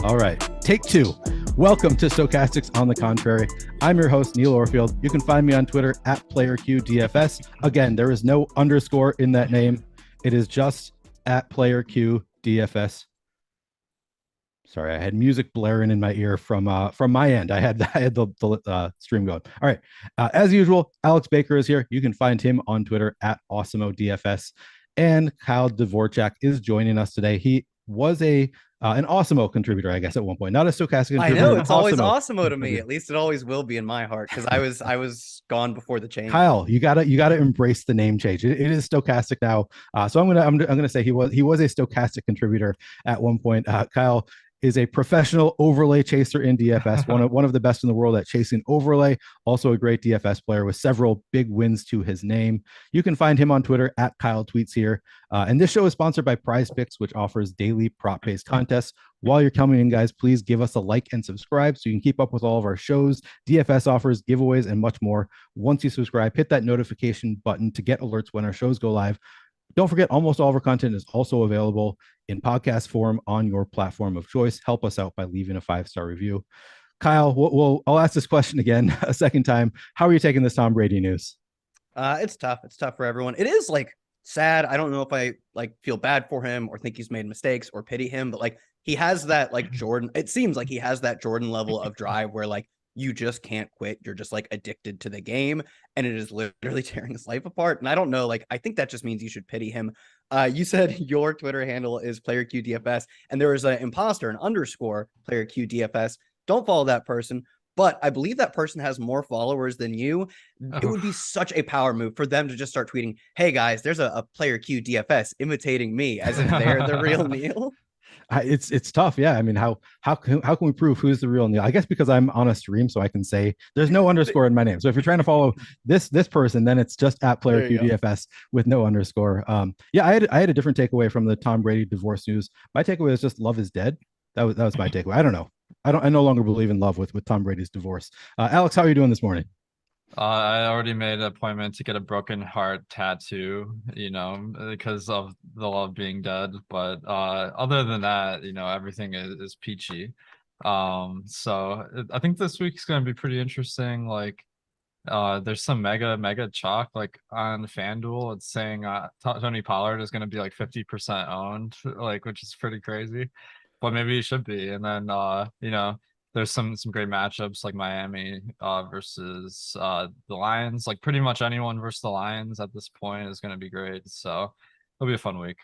All right, take two. Welcome to Stokastic's On the Contrary. I'm your host, Neil Orfield. You can find me on Twitter at PlayerQDFS. Again, there is no underscore in that name. It is just at PlayerQDFS. Sorry, I had music blaring in my ear from my end. I had the stream going. All right, as usual, Alex Baker is here. You can find him on Twitter at AwesomeODFS. And Kyle Dvorchak is joining us today. He was an Awesemo contributor, I guess, at one point. Not a Stokastic contributor. I know it's always Awesemo to me. At least it always will be in my heart because I was gone before the change. Kyle, you gotta embrace the name change. It is Stokastic now. So I'm gonna say he was a Stokastic contributor at one point. Kyle is a professional overlay chaser in DFS, one of the best in the world at chasing overlay. Also a great DFS player with several big wins to his name. You can find him on Twitter at Kyle Tweets here. And this show is sponsored by PrizePicks, which offers daily prop-based contests. While you're coming in, guys, please give us a like and subscribe so you can keep up with all of our shows, DFS offers, giveaways, and much more. Once you subscribe, hit that notification button to get alerts when our shows go live. Don't forget, almost all of our content is also available in podcast form on your platform of choice. Help us out by leaving a 5-star review. Kyle, I'll ask this question again a second time. How are you taking this Tom Brady news? It's tough. It's tough for everyone. It is sad. I don't know if I feel bad for him or think he's made mistakes or pity him, but he has that Jordan. It seems like he has that Jordan level of drive where you just can't quit. You're just addicted to the game, and it is literally tearing his life apart. And I don't know, I think that just means you should pity him. You said your Twitter handle is PlayerQDFS, and there is an imposter, an underscore PlayerQDFS. Don't follow that person, but I believe that person has more followers than you. It would be such a power move for them to just start tweeting, "Hey guys, there's a PlayerQDFS imitating me," as if they're the real Neil. It's tough. Yeah. I mean, how can we prove who's the real Neil? I guess because I'm on a stream, so I can say there's no underscore in my name. So if you're trying to follow this person, then it's just at PlayerQDFS with no underscore. Yeah, I had a different takeaway from the Tom Brady divorce news. My takeaway is just love is dead. That was my takeaway. I don't know. I no longer believe in love with Tom Brady's divorce. Alex, how are you doing this morning? I already made an appointment to get a broken heart tattoo, because of the love being dead. But other than that, everything is peachy. So I think this week's going to be pretty interesting. There's some mega chalk on FanDuel. It's saying Tony Pollard is going to be 50% owned, which is pretty crazy. But maybe he should be. And then there's some great matchups like Miami versus the Lions. Pretty much anyone versus the Lions at this point is going to be great. So it'll be a fun week.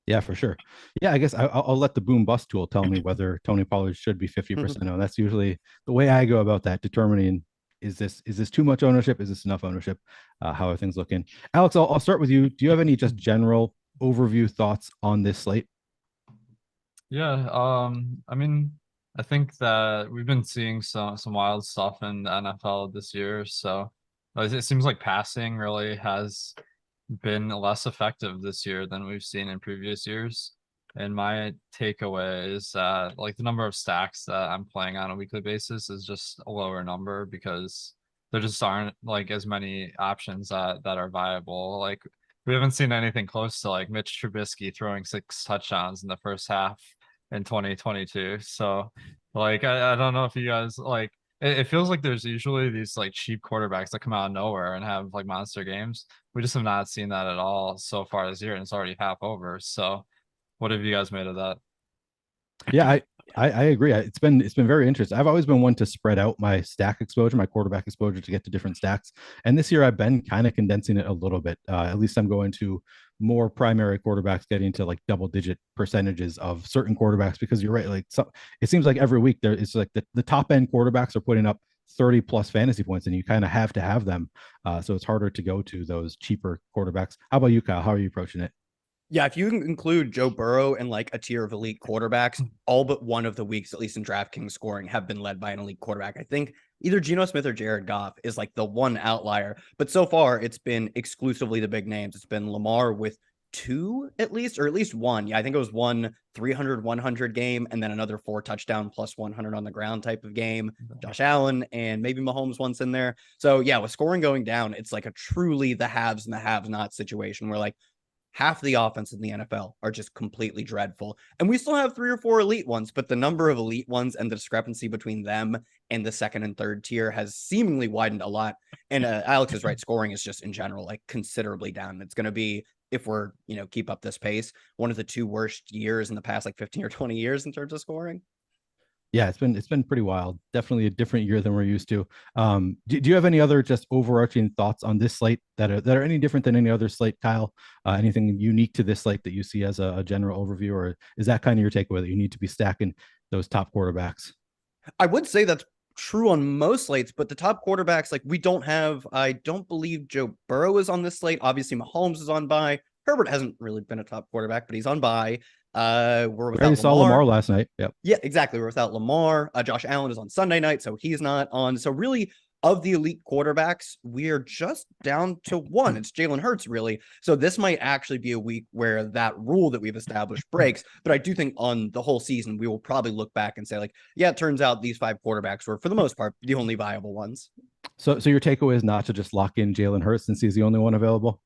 Yeah, for sure. Yeah, I guess I'll let the boom bust tool tell me whether Tony Pollard should be 50% owned. That's usually the way I go about that, determining is this too much ownership? Is this enough ownership? How are things looking? Alex, I'll start with you. Do you have any just general overview thoughts on this slate? Yeah, I mean, I think that we've been seeing some wild stuff in the NFL this year. So it seems like passing really has been less effective this year than we've seen in previous years. And my takeaway is that the number of stacks that I'm playing on a weekly basis is just a lower number because there just aren't as many options that are viable. We haven't seen anything close to Mitch Trubisky throwing 6 touchdowns in the first half in 2022. So I don't know if you guys it feels like there's usually these cheap quarterbacks that come out of nowhere and have monster games. We just have not seen that at all so far this year, and it's already half over. So what have you guys made of that? Yeah, I agree. It's been very interesting. I've always been one to spread out my stack exposure, my quarterback exposure to get to different stacks. And this year I've been kind of condensing it a little bit. At least I'm going to more primary quarterbacks, getting to double-digit percentages of certain quarterbacks, because you're right. It seems like every week there is the top end quarterbacks are putting up 30 plus fantasy points, and you kind of have to have them. So it's harder to go to those cheaper quarterbacks. How about you, Kyle? How are you approaching it? Yeah, if you include Joe Burrow and a tier of elite quarterbacks, all but one of the weeks, at least in DraftKings scoring, have been led by an elite quarterback. I think either Geno Smith or Jared Goff is the one outlier. But so far, it's been exclusively the big names. It's been Lamar with 2 at least, or at least 1. Yeah, I think it was 1 300-100 game, and then another 4 touchdown plus 100 on the ground type of game. Josh Allen and maybe Mahomes once in there. So yeah, with scoring going down, it's a truly the haves and the have-not situation where half the offense in the NFL are just completely dreadful. And we still have 3 or 4 elite ones, but the number of elite ones and the discrepancy between them and the second and third tier has seemingly widened a lot. And Alex is right. Scoring is just in general like considerably down. It's going to be, if we're, keep up this pace, one of the 2 worst years in the past like 15 or 20 years in terms of scoring. Yeah, it's been pretty wild. Definitely a different year than we're used to. Do you have any other just overarching thoughts on this slate that are any different than any other slate, Kyle? Anything unique to this slate that you see as a general overview, or is that kind of your takeaway that you need to be stacking those top quarterbacks? I would say that's true on most slates, but the top quarterbacks, like I don't believe Joe Burrow is on this slate. Obviously, Mahomes is on bye. Herbert hasn't really been a top quarterback, but he's on bye. We're without Lamar. Saw Lamar last night. Yep. Yeah, exactly. We're without Lamar. Josh Allen is on Sunday night, so he's not on. So really, of the elite quarterbacks, we are just down to one. It's Jalen Hurts, really. So this might actually be a week where that rule that we've established breaks. But I do think on the whole season, we will probably look back and say, like, yeah, it turns out these 5 quarterbacks were, for the most part, the only viable ones. So your takeaway is not to just lock in Jalen Hurts since he's the only one available?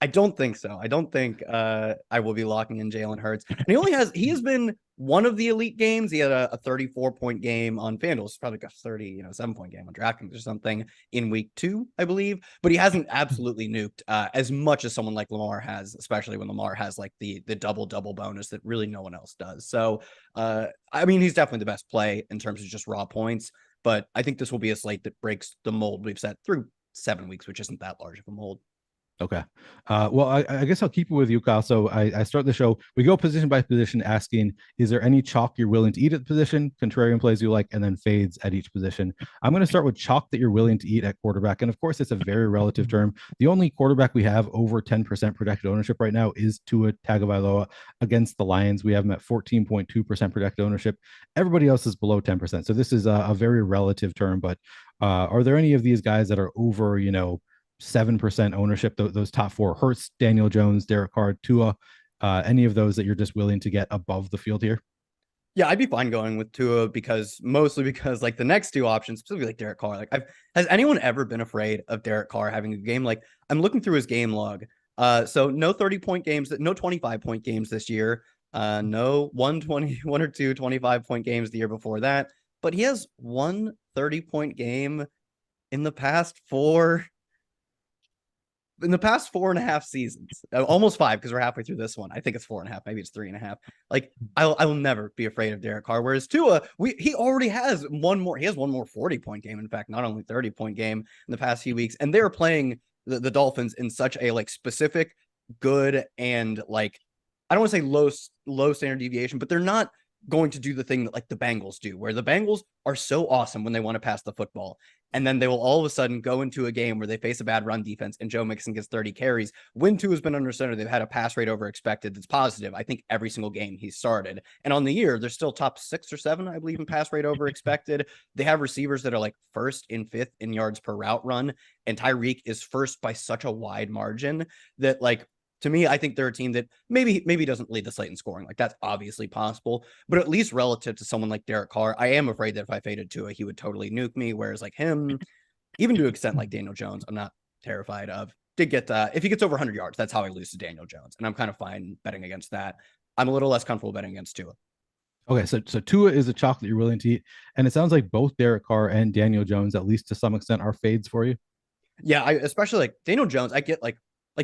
I don't think so. I don't think I will be locking in Jalen Hurts. And he has been one of the elite games. He had a 34-point game on FanDuel. It's probably got 7-point game on DraftKings or something in week 2, I believe. But he hasn't absolutely nuked as much as someone like Lamar has, especially when Lamar has like the double bonus that really no one else does. So, I mean, he's definitely the best play in terms of just raw points. But I think this will be a slate that breaks the mold we've set through 7 weeks, which isn't that large of a mold. Okay. Well, I guess I'll keep it with you, Kyle. So I start the show. We go position by position, asking, is there any chalk you're willing to eat at the position, contrarian plays you like, and then fades at each position? I'm going to start with chalk that you're willing to eat at quarterback. And of course, it's a very relative term. The only quarterback we have over 10% projected ownership right now is Tua Tagovailoa against the Lions. We have him at 14.2% projected ownership. Everybody else is below 10%. So this is a very relative term. But are there any of these guys that are over, 7% ownership, those top 4, Hurts, Daniel Jones, Derek Carr, Tua, any of those that you're just willing to get above the field here? Yeah, I'd be fine going with Tua mostly because like the next 2 options, specifically like Derek Carr, like has anyone ever been afraid of Derek Carr having a game? Like I'm looking through his game log. So no 30-point games, no 25-point games this year. No 1 or 2 25-point games the year before that, but he has 1 30-point game in the past 4.5 seasons, almost 5, because we're halfway through this one. I think it's 4.5, maybe it's 3.5. Like I will never be afraid of Derek Carr. Whereas Tua, he already has one more 40-point game. In fact, not only 30-point game in the past few weeks, and they're playing the Dolphins in such a like specific, good, and like I don't want to say low standard deviation, but they're not going to do the thing that like the Bengals do, where the Bengals are so awesome when they want to pass the football. And then they will all of a sudden go into a game where they face a bad run defense and Joe Mixon gets 30 carries. When Tua has been under center, they've had a pass rate over expected that's positive, I think, every single game he's started. And on the year, they're still top 6 or 7, I believe, in pass rate over expected. They have receivers that are like 1st and 5th in yards per route run. And Tyreek is 1st by such a wide margin that like, to me, I think they're a team that maybe doesn't lead the slate in scoring. Like that's obviously possible, but at least relative to someone like Derek Carr, I am afraid that if I faded Tua, he would totally nuke me. Whereas like him, even to an extent like Daniel Jones, I'm not terrified of. Did get if he gets over 100 yards, that's how I lose to Daniel Jones, and I'm kind of fine betting against that. I'm a little less comfortable betting against Tua. Okay, so Tua is a chalk that you're willing to eat, and it sounds like both Derek Carr and Daniel Jones, at least to some extent, are fades for you. Yeah, I especially like Daniel Jones. I get like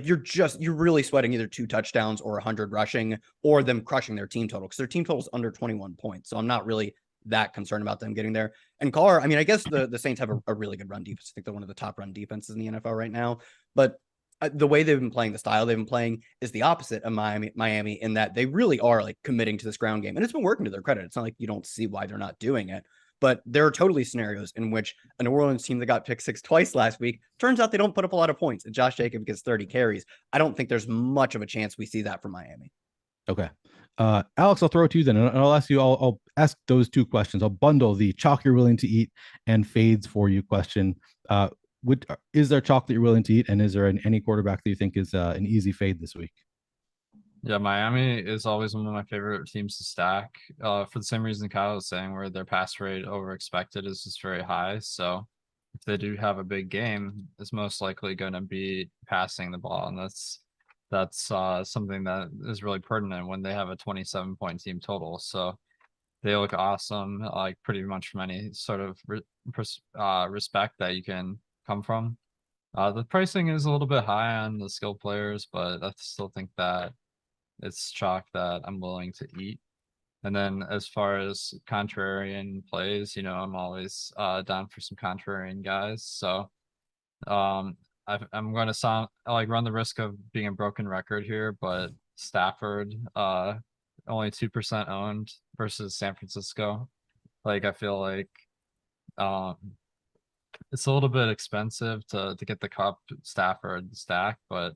you're really sweating either 2 touchdowns or 100 rushing or them crushing their team total because their team total is under 21 points. So I'm not really that concerned about them getting there. And Carr, I mean, I guess the Saints have a really good run defense. I think they're one of the top run defenses in the NFL right now. But the way they've been playing, the style they've been playing is the opposite of Miami in that they really are like committing to this ground game. And it's been working to their credit. It's not like you don't see why they're not doing it. But there are totally scenarios in which a New Orleans team that got pick 6 twice last week, turns out they don't put up a lot of points. And Josh Jacobs gets 30 carries. I don't think there's much of a chance we see that from Miami. Okay. Alex, I'll throw it to you then. And I'll ask you, I'll ask those 2 questions. I'll bundle the chalk you're willing to eat and fades for you question. Is there chalk that you're willing to eat? And is there any quarterback that you think is an easy fade this week? Yeah, Miami is always one of my favorite teams to stack for the same reason Kyle was saying, where their pass rate over expected is just very high. So if they do have a big game, it's most likely going to be passing the ball. And that's that's something that is really pertinent when they have a 27-point team total. So they look awesome, like pretty much from any sort of respect that you can come from. The pricing is a little bit high on the skill players, but I still think that it's chalk that I'm willing to eat. And then as far as contrarian plays, I'm always down for some contrarian guys. So I'm going to run the risk of being a broken record here, but Stafford only 2% owned versus San Francisco. Like I feel like it's a little bit expensive to get the Cup Stafford stack, but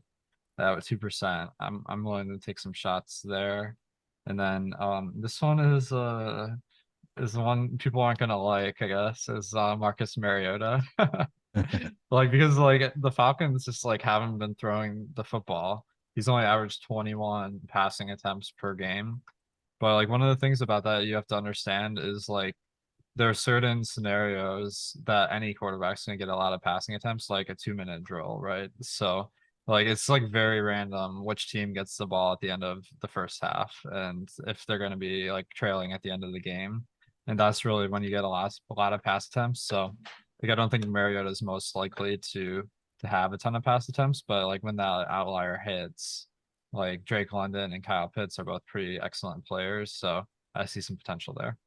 at 2%, I'm willing to take some shots there. And then this one is the one people aren't gonna like, I guess, is Marcus Mariota. Like because like the Falcons just like haven't been throwing the football. He's only averaged 21 passing attempts per game. But like one of the things about that you have to understand is like there are certain scenarios that any quarterback's gonna get a lot of passing attempts, like a 2-minute drill, right? So like it's like very random which team gets the ball at the end of the first half and if they're gonna be like trailing at the end of the game. And that's really when you get a lot of pass attempts. So like I don't think Mariota is most likely to have a ton of pass attempts, but like when that outlier hits, like Drake London and Kyle Pitts are both pretty excellent players. So I see some potential there.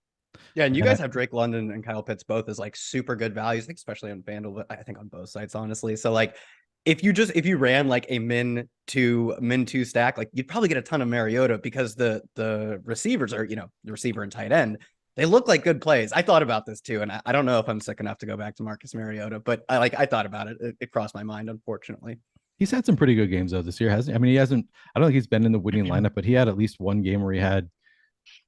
Yeah, and you guys have Drake London and Kyle Pitts both as like super good values, especially on FanDuel, but I think on both sites, honestly. So like if you ran like a min two stack, like you'd probably get a ton of Mariota because the receivers are, the receiver and tight end, they look like good plays. I thought about this too, and I don't know if I'm sick enough to go back to Marcus Mariota, but I thought about it. It crossed my mind, unfortunately. He's had some pretty good games though this year, hasn't he? I mean, he hasn't. I don't think he's been in the winning lineup, but he had at least one game where he had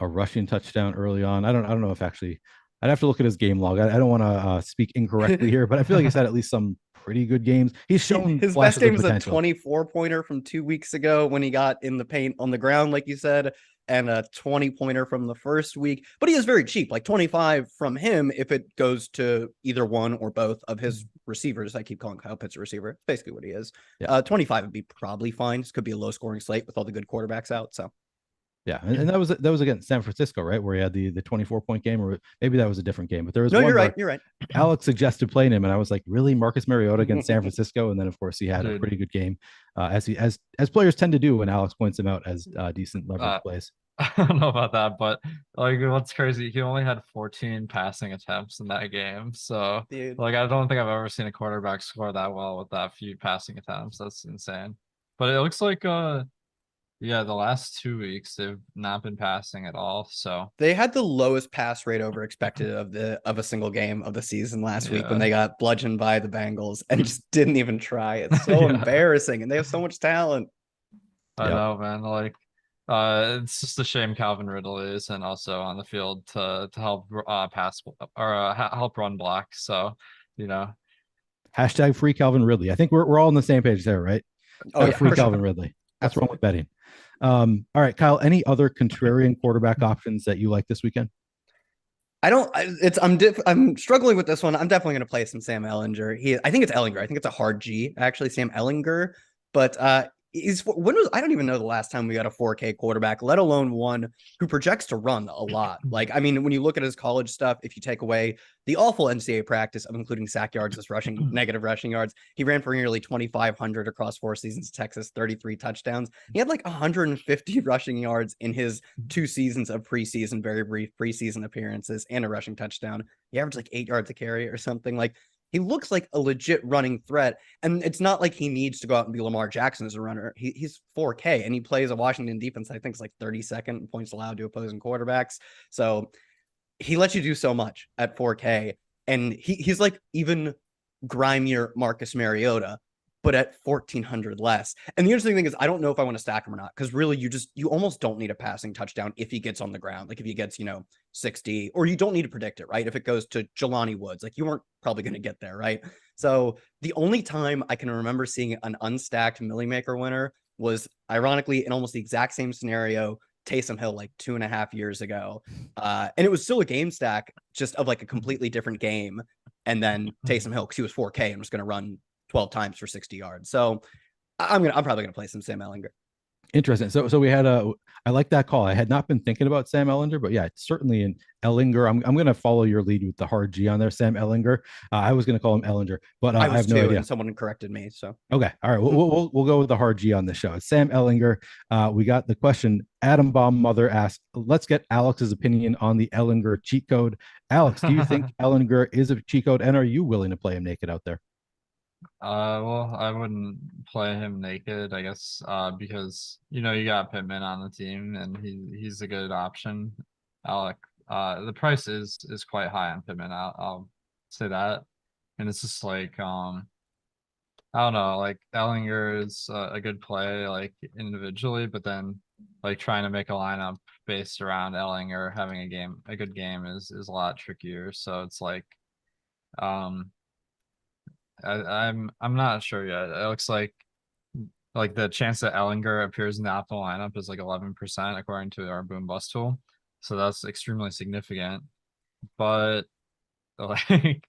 a rushing touchdown early on. I don't know if actually. I'd have to look at his game log. I don't want to speak incorrectly here, but I feel like he's had at least some pretty good games. He's shown his best game was a 24-pointer from 2 weeks ago when he got in the paint on the ground, like you said, and a 20-pointer from the first week. But he is very cheap, like 25 from him if it goes to either one or both of his receivers. I keep calling Kyle Pitts a receiver. It's basically what he is. Yeah. 25 would be probably fine. This could be a low-scoring slate with all the good quarterbacks out. So. Yeah, and that was against San Francisco, right? Where he had the 24-point game, or maybe that was a different game. But there was no, one you're right. Alex suggested playing him, and I was like, really, Marcus Mariota against San Francisco? And then of course he had a pretty good game, as players tend to do when Alex points him out as decent leverage plays. I don't know about that, but like what's crazy, he only had 14 passing attempts in that game. So like I don't think I've ever seen a quarterback score that well with that few passing attempts. That's insane. But it looks like yeah, the last 2 weeks they've not been passing at all. So they had the lowest pass rate over expected of a single game of the season last week when they got bludgeoned by the Bengals and just didn't even try. It's so embarrassing, and they have so much talent. I know, man. Like, it's just a shame Calvin Ridley isn't also on the field to help pass or help run block. So hashtag free Calvin Ridley. I think we're all on the same page there, right? Oh, yeah, free Calvin Ridley. That's wrong with betting. All right, Kyle, any other contrarian quarterback options that you like this weekend? I'm struggling with this one. I'm definitely going to play some Sam Ehlinger. I think it's Ehlinger. I think it's a hard G, actually, Sam Ehlinger. But I don't even know the last time we got a 4K quarterback, let alone one who projects to run a lot. Like, I mean, when you look at his college stuff, if you take away the awful NCAA practice of including sack yards as negative rushing yards, he ran for nearly 2,500 across 4 seasons, Texas, 33 touchdowns. He had like 150 rushing yards in his 2 seasons of preseason, very brief preseason appearances, and a rushing touchdown. He averaged like 8 yards a carry or something. Like, he looks like a legit running threat. And it's not like he needs to go out and be Lamar Jackson as a runner. He's 4K and he plays a Washington defense, I think it's like 32nd points allowed to opposing quarterbacks. So he lets you do so much at 4K. And he's like even grimier Marcus Mariota, but at 1,400 less. And the interesting thing is, I don't know if I want to stack him or not, because really you almost don't need a passing touchdown if he gets on the ground. Like if he gets, 60, or you don't need to predict it, right? If it goes to Jelani Woods, like you weren't probably going to get there, right? So the only time I can remember seeing an unstacked Millie Maker winner was ironically in almost the exact same scenario, Taysom Hill, like 2.5 years ago. And it was still a game stack, just of like a completely different game. And then Taysom Hill, because he was 4K and was going to run 12 times for 60 yards. So I'm probably gonna play some Sam Ellinger. Interesting. So we had I like that call. I had not been thinking about Sam Ellinger, but yeah, certainly in Ellinger. I'm going to follow your lead with the hard G on there, Sam Ellinger. I was going to call him Ellinger, but I I was have no too, idea. and someone corrected me. So Okay, all right, we'll go with the hard G on the show. Sam Ellinger. We got the question. Adam Baum Mother asked, "Let's get Alex's opinion on the Ellinger cheat code." Alex, do you think Ellinger is a cheat code, and are you willing to play him naked out there? Well, I wouldn't play him naked, I guess, because you know you got Pittman on the team and he's a good option. Alec, the price is quite high on Pittman. I'll say that, and it's just like I don't know, like Ellinger is a good play like individually, but then like trying to make a lineup based around Ellinger having a good game is a lot trickier. So it's like um I'm not sure yet. It looks like the chance that Ellinger appears in the optimal lineup is like 11% according to our boom bust tool. So that's extremely significant. But like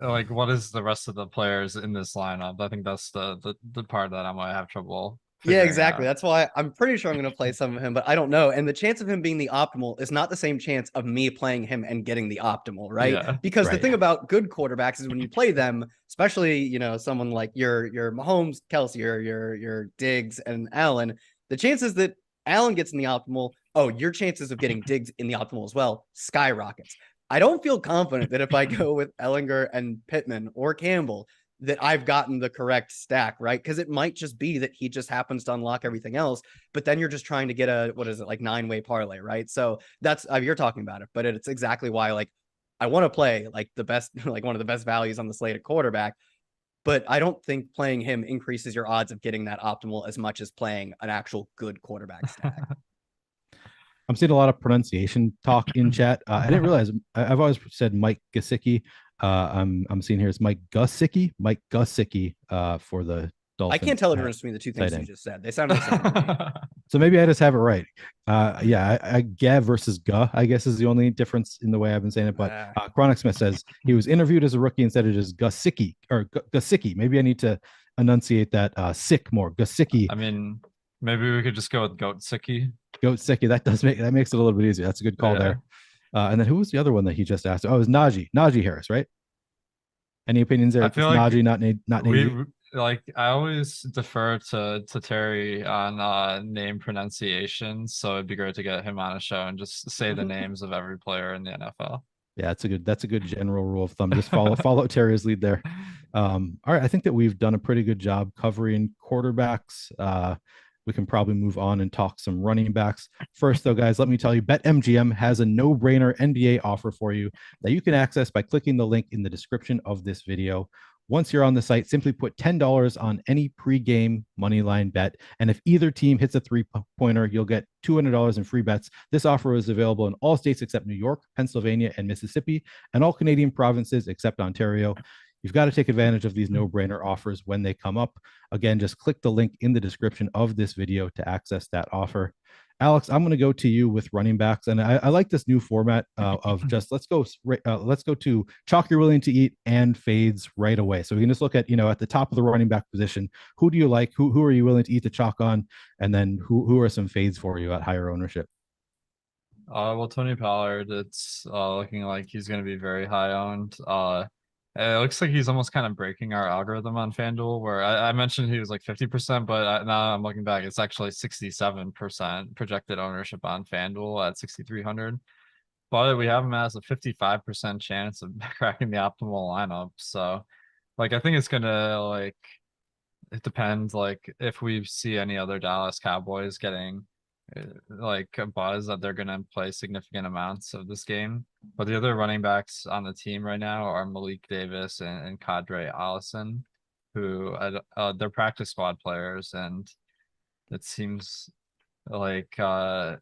like what is the rest of the players in this lineup? I think that's the part that I might have trouble yeah, figuring exactly. out. That's why I'm pretty sure I'm going to play some of him, but I don't know. And the chance of him being the optimal is not the same chance of me playing him and getting the optimal, right? Yeah. Because the Right. thing about good quarterbacks is when you play them, especially someone like your Mahomes, Kelsey, or your Diggs and Allen, the chances that Allen gets in the optimal, oh, your chances of getting Diggs in the optimal as well skyrockets. I don't feel confident that if I go with Ellinger and Pittman or Campbell, that I've gotten the correct stack, right? Because it might just be that he just happens to unlock everything else, but then you're just trying to get a, what is it, like 9-way parlay, right? So that's, you're talking about it, but it's exactly why, like, I want to play like the best, like one of the best values on the slate at quarterback, but I don't think playing him increases your odds of getting that optimal as much as playing an actual good quarterback stack. I'm seeing a lot of pronunciation talk in chat. I didn't realize I've always said Mike Gesicki. I'm seeing here it's Mike Gesicki for the I Dolphins can't tell the difference between the two things you just said. They sound the same to me. So maybe I just have it right. Yeah, I Gav versus Guh, I guess, is the only difference in the way I've been saying it. But Chronic Smith says he was interviewed as a rookie instead of just Gesicki or Gesicki. Maybe I need to enunciate that sick more. Gesicki. I mean, maybe we could just go with Goat Sicky. Goat Sicky. That makes it a little bit easier. That's a good call there. And then who was the other one that he just asked? Oh, it was Najee Harris, right? Any opinions there? I It's feel like Najee, not Najee. Like I always defer to Terry on name pronunciation, so it'd be great to get him on a show and just say the names of every player in the NFL. Yeah, that's a good general rule of thumb. Just follow Terry's lead there. All right, I think that we've done a pretty good job covering quarterbacks. We can probably move on and talk some running backs. First, though, guys, let me tell you, BetMGM has a no-brainer NBA offer for you that you can access by clicking the link in the description of this video. Once you're on the site, simply put $10 on any pregame money line bet. And if either team hits a three-pointer, you'll get $200 in free bets. This offer is available in all states except New York, Pennsylvania, and Mississippi, and all Canadian provinces except Ontario. You've got to take advantage of these no-brainer offers when they come up. Again, just click the link in the description of this video to access that offer. Alex, I'm going to go to you with running backs, and I like this new format of just let's go to chalk you're willing to eat and fades right away. So we can just look at at the top of the running back position, who do you like, who are you willing to eat the chalk on, and then who are some fades for you at higher ownership? Well, Tony Pollard, it's looking like he's going to be very high owned. It looks like he's almost kind of breaking our algorithm on FanDuel, where I mentioned he was like 50%, but now I'm looking back, it's actually 67% projected ownership on FanDuel at 6,300. But we have him as a 55% chance of cracking the optimal lineup. So, like, I think it's gonna it depends. Like, if we see any other Dallas Cowboys getting like a buzz that they're going to play significant amounts of this game. But the other running backs on the team right now are Malik Davis and Kadre Allison, who they're practice squad players, and it seems like they'll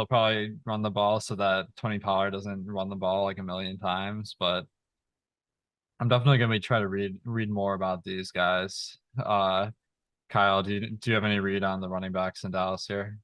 probably run the ball so that Tony Pollard doesn't run the ball like a million times. But I'm definitely going to be trying to read more about these guys. Kyle, do you have any read on the running backs in Dallas here?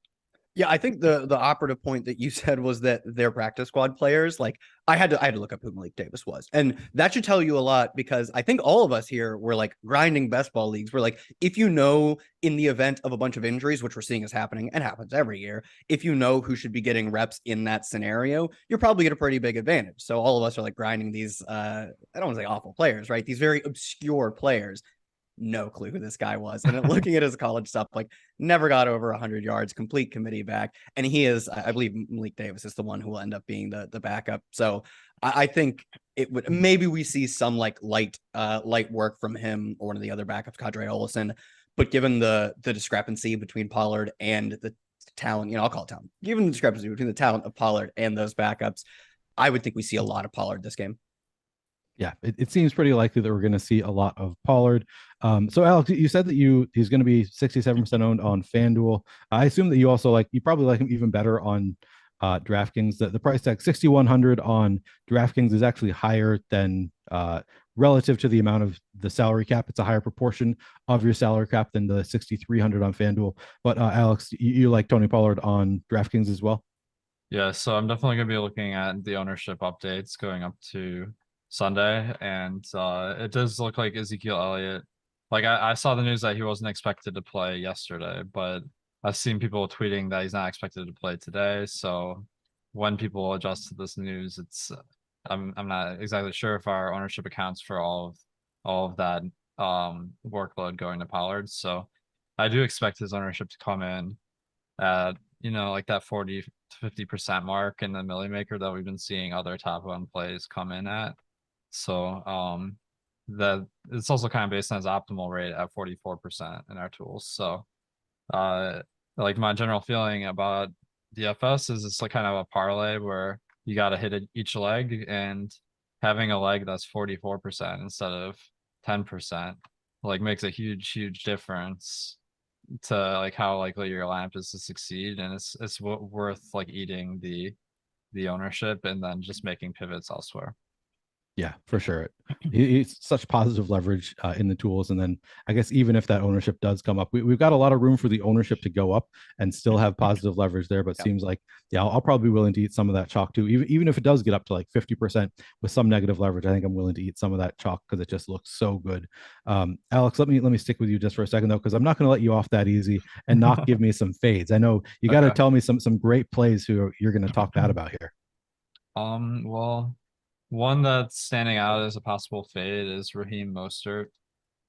Yeah, I think the operative point that you said was that they're practice squad players. Like I had to look up who Malik Davis was. And that should tell you a lot because I think all of us here were like grinding best ball leagues. We're like, if you know in the event of a bunch of injuries, which we're seeing is happening and happens every year, if you know who should be getting reps in that scenario, you're probably at a pretty big advantage. So all of us are like grinding these I don't want to say awful players, right? These very obscure players. No clue who this guy was. And looking at his college stuff, like never got over 100 yards, complete committee back. And he is, I believe Malik Davis is the one who will end up being the backup. So I think it would, maybe we see some like light work from him or one of the other backups, Kadre Olison. But given the discrepancy between Pollard and the talent, I'll call it talent, given the discrepancy between the talent of Pollard and those backups, I would think we see a lot of Pollard this game. Yeah, it seems pretty likely that we're going to see a lot of Pollard. So Alex, you said that he's going to be 67% owned on FanDuel. I assume that you probably like him even better on DraftKings. The price tag 6,100 on DraftKings is actually higher than relative to the amount of the salary cap. It's a higher proportion of your salary cap than the 6,300 on FanDuel. But Alex, you like Tony Pollard on DraftKings as well? Yeah, so I'm definitely going to be looking at the ownership updates going up to Sunday, and it does look like Ezekiel Elliott. Like I saw the news that he wasn't expected to play yesterday, but I've seen people tweeting that he's not expected to play today. So when people adjust to this news, I'm not exactly sure if our ownership accounts for all of that workload going to Pollard. So I do expect his ownership to come in at like that 40 to 50% mark in the Millie Maker that we've been seeing other top end plays come in at. So that it's also kind of based on his optimal rate at 44% in our tools. So like my general feeling about DFS is it's like kind of a parlay where you got to hit each leg, and having a leg that's 44% instead of 10% like makes a huge difference to like how likely your lineup is to succeed, and it's worth like eating the ownership and then just making pivots elsewhere. Yeah, for sure. It's such positive leverage in the tools. And then I guess even if that ownership does come up, we've got a lot of room for the ownership to go up and still have positive leverage there. But seems like, I'll probably be willing to eat some of that chalk too. Even if it does get up to like 50% with some negative leverage, I think I'm willing to eat some of that chalk because it just looks so good. Alex, let me stick with you just for a second though, because I'm not going to let you off that easy and not give me some fades. I know you got to tell me some great plays who you're going to talk bad about here. Well, one that's standing out as a possible fade is Raheem Mostert.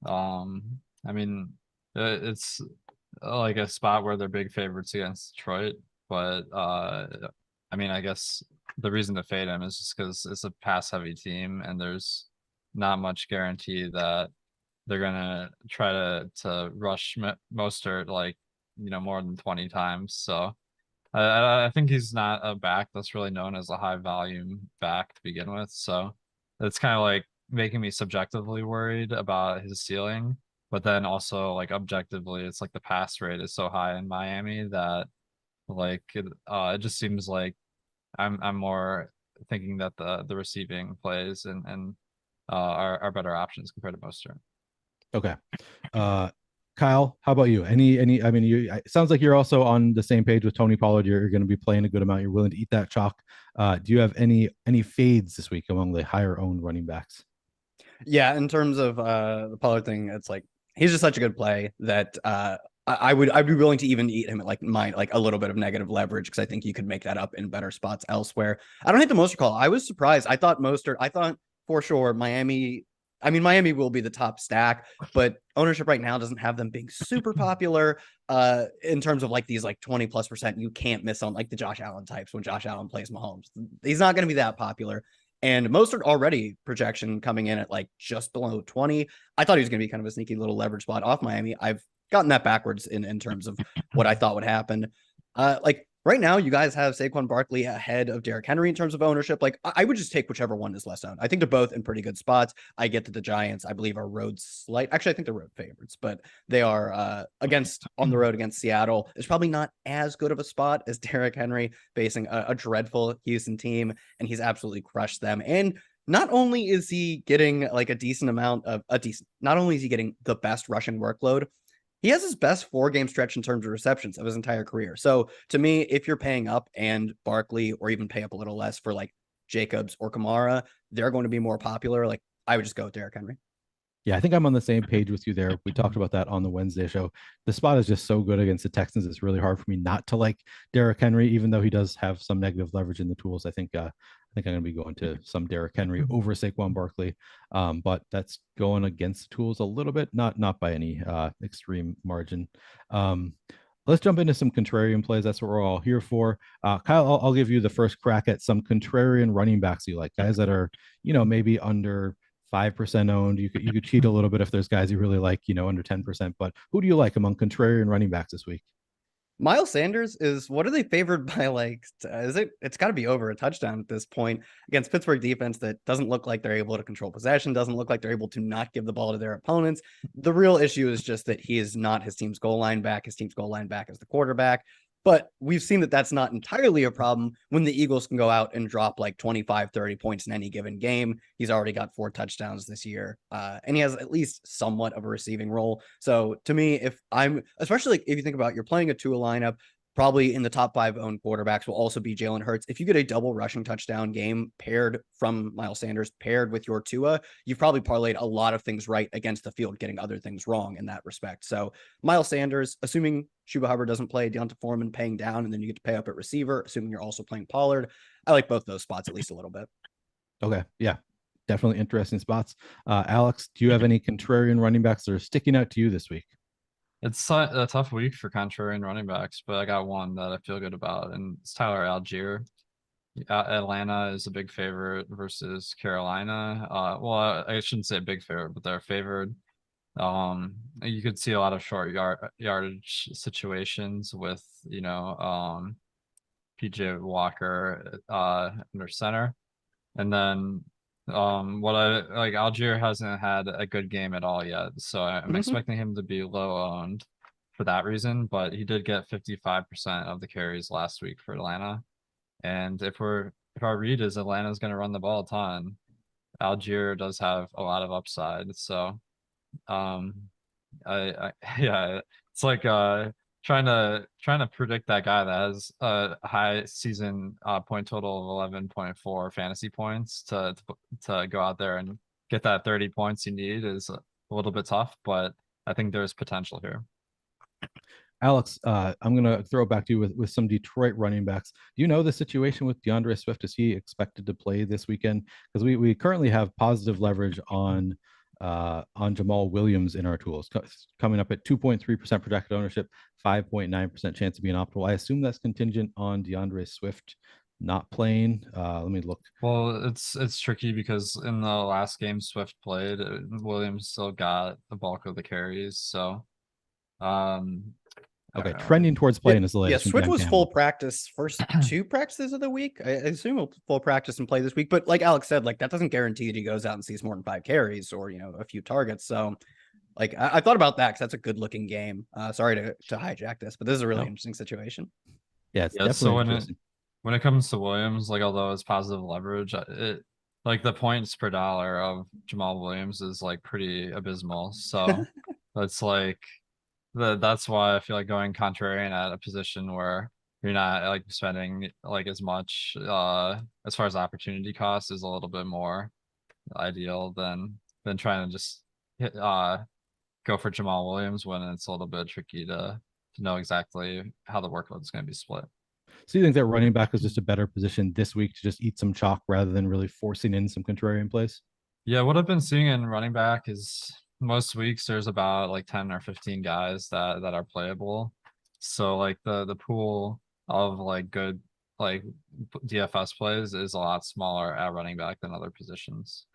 I mean, it's like a spot where they're big favorites against Detroit, but I mean, I guess the reason to fade him is just because it's a pass heavy team and there's not much guarantee that they're gonna try to rush Mostert like more than 20 times. So I think he's not a back that's really known as a high volume back to begin with. So it's kind of like making me subjectively worried about his ceiling. But then also like objectively, it's like the pass rate is so high in Miami that like it just seems like I'm more thinking that the receiving plays and are better options compared to Mostert. Okay. Kyle, how about you? I mean, it sounds like you're also on the same page with Tony Pollard. You're going to be playing a good amount. You're willing to eat that chalk. Do you have any fades this week among the higher owned running backs? Yeah, in terms of the Pollard thing, it's like he's just such a good play that I'd be willing to even eat him at like a little bit of negative leverage because I think you could make that up in better spots elsewhere. I don't hate the Mostert call. I was surprised. I thought for sure Miami will be the top stack, but ownership right now doesn't have them being super popular in terms of like these like 20+% you can't miss on like the Josh Allen types when Josh Allen plays Mahomes. He's not going to be that popular. And Mostert already projection coming in at like just below 20. I thought he was going to be kind of a sneaky little leverage spot off Miami. I've gotten that backwards in terms of what I thought would happen. Like right now, you guys have Saquon Barkley ahead of Derrick Henry in terms of ownership. Like I would just take whichever one is less owned. I think they're both in pretty good spots. I get that the Giants, I believe, are road slight. Actually, I think they're road favorites, but they are on the road against Seattle. It's probably not as good of a spot as Derrick Henry facing a dreadful Houston team, and he's absolutely crushed them. And not only is he getting like not only is he getting the best rushing workload, he has his best 4-game stretch in terms of receptions of his entire career. So to me, if you're paying up and Barkley, or even pay up a little less for like Jacobs or Kamara, they're going to be more popular. Like I would just go with Derrick Henry. Yeah, I think I'm on the same page with you there. We talked about that on the Wednesday show. The spot is just so good against the Texans. It's really hard for me not to like Derrick Henry, even though he does have some negative leverage in the tools. I think I'm going to be going to some Derrick Henry over Saquon Barkley, but that's going against the tools a little bit, not by any extreme margin. Let's jump into some contrarian plays. That's what we're all here for. Kyle, I'll give you the first crack at some contrarian running backs you like, guys that are maybe under 5% owned. You could cheat a little bit if there's guys you really like, under 10%. But who do you like among contrarian running backs this week? Miles Sanders is, what are they favored by? Like, it's got to be over a touchdown at this point against Pittsburgh defense that doesn't look like they're able to control possession, doesn't look like they're able to not give the ball to their opponents. The real issue is just that he is not his team's goal line back. His team's goal line back is the quarterback. But we've seen that that's not entirely a problem when the Eagles can go out and drop like 25, 30 points in any given game. He's already got 4 touchdowns this year, and he has at least somewhat of a receiving role. So to me, especially like if you think about you're playing a Tua lineup, probably in the top 5 owned quarterbacks will also be Jalen Hurts. If you get a double rushing touchdown game paired from Miles Sanders paired with your Tua, you've probably parlayed a lot of things right against the field, getting other things wrong in that respect. So Miles Sanders, assuming Chuba Hubbard doesn't play, Deonta Foreman paying down, and then you get to pay up at receiver, assuming you're also playing Pollard. I like both those spots at least a little bit. Okay. Yeah, definitely interesting spots. Alex, do you have any contrarian running backs that are sticking out to you this week? It's a tough week for contrarian running backs, but I got one that I feel good about, and it's Tyler Algier. Atlanta is a big favorite versus Carolina. Well, I shouldn't say big favorite, but they're favored. You could see a lot of short yardage situations with PJ Walker under center, and then what I like, Algier hasn't had a good game at all yet, so I'm expecting him to be low owned for that reason, but he did get 55% of the carries last week for Atlanta. And if our read is Atlanta's going to run the ball a ton, Algier does have a lot of upside. So yeah, it's like trying to predict that guy that has a high season point total of 11.4 fantasy points to go out there and get that 30 points you need is a little bit tough, but I think there's potential here. Alex, I'm going to throw it back to you with some Detroit running backs. Do you know the situation with DeAndre Swift? Is he expected to play this weekend? Because we currently have positive leverage on Jamal Williams in our tools, coming up at 2.3% projected ownership, 5.9% chance of being optimal. I assume that's contingent on DeAndre Swift not playing. Let me look. Well, it's tricky because in the last game Swift played, Williams still got the bulk of the carries. So okay, trending towards playing is the latest. Yeah, Swift was full practice first 2 practices of the week. I assume he'll full practice and play this week. But like Alex said, like that doesn't guarantee that he goes out and sees more than 5 carries or a few targets. So like I thought about that because that's a good looking game. Sorry to hijack this, but this is a really interesting situation. Yeah, it's definitely so when it comes to Williams, like although it's positive leverage, it like the points per dollar of Jamal Williams is like pretty abysmal. So it's like that's why I feel like going contrarian at a position where you're not like spending like as much as far as opportunity cost is a little bit more ideal than trying to just go for Jamal Williams when it's a little bit tricky to know exactly how the workload is going to be split. So you think that running back is just a better position this week to just eat some chalk rather than really forcing in some contrarian plays? Yeah, what I've been seeing in running back is most weeks there's about like 10 or 15 guys that are playable. So like the pool of like good like DFS plays is a lot smaller at running back than other positions.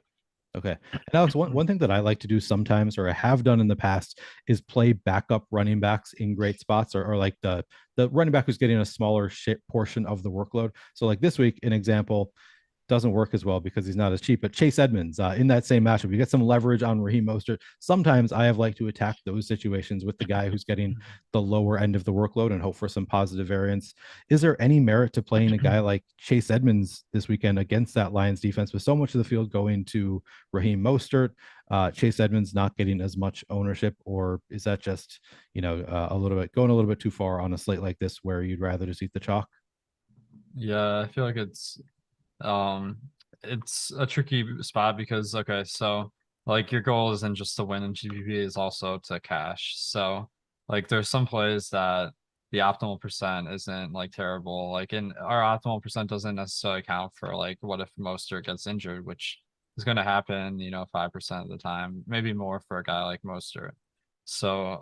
Okay. And Alex, one thing that I like to do sometimes, or I have done in the past, is play backup running backs in great spots, or like the running back who's getting a smaller portion of the workload. So like this week, an example, doesn't work as well because he's not as cheap. But Chase Edmonds in that same matchup, you get some leverage on Raheem Mostert. Sometimes I have liked to attack those situations with the guy who's getting the lower end of the workload and hope for some positive variance. Is there any merit to playing a guy like Chase Edmonds this weekend against that Lions defense with so much of the field going to Raheem Mostert? Chase Edmonds not getting as much ownership, or is that just going a little bit too far on a slate like this where you'd rather just eat the chalk? Yeah, I feel like it's a tricky spot because okay, so like your goal isn't just to win in GPP, is also to cash. So like there's some plays that the optimal percent isn't like terrible. Like in our optimal percent doesn't necessarily account for like what if Mostert gets injured, which is going to happen, 5% of the time, maybe more for a guy like Mostert. So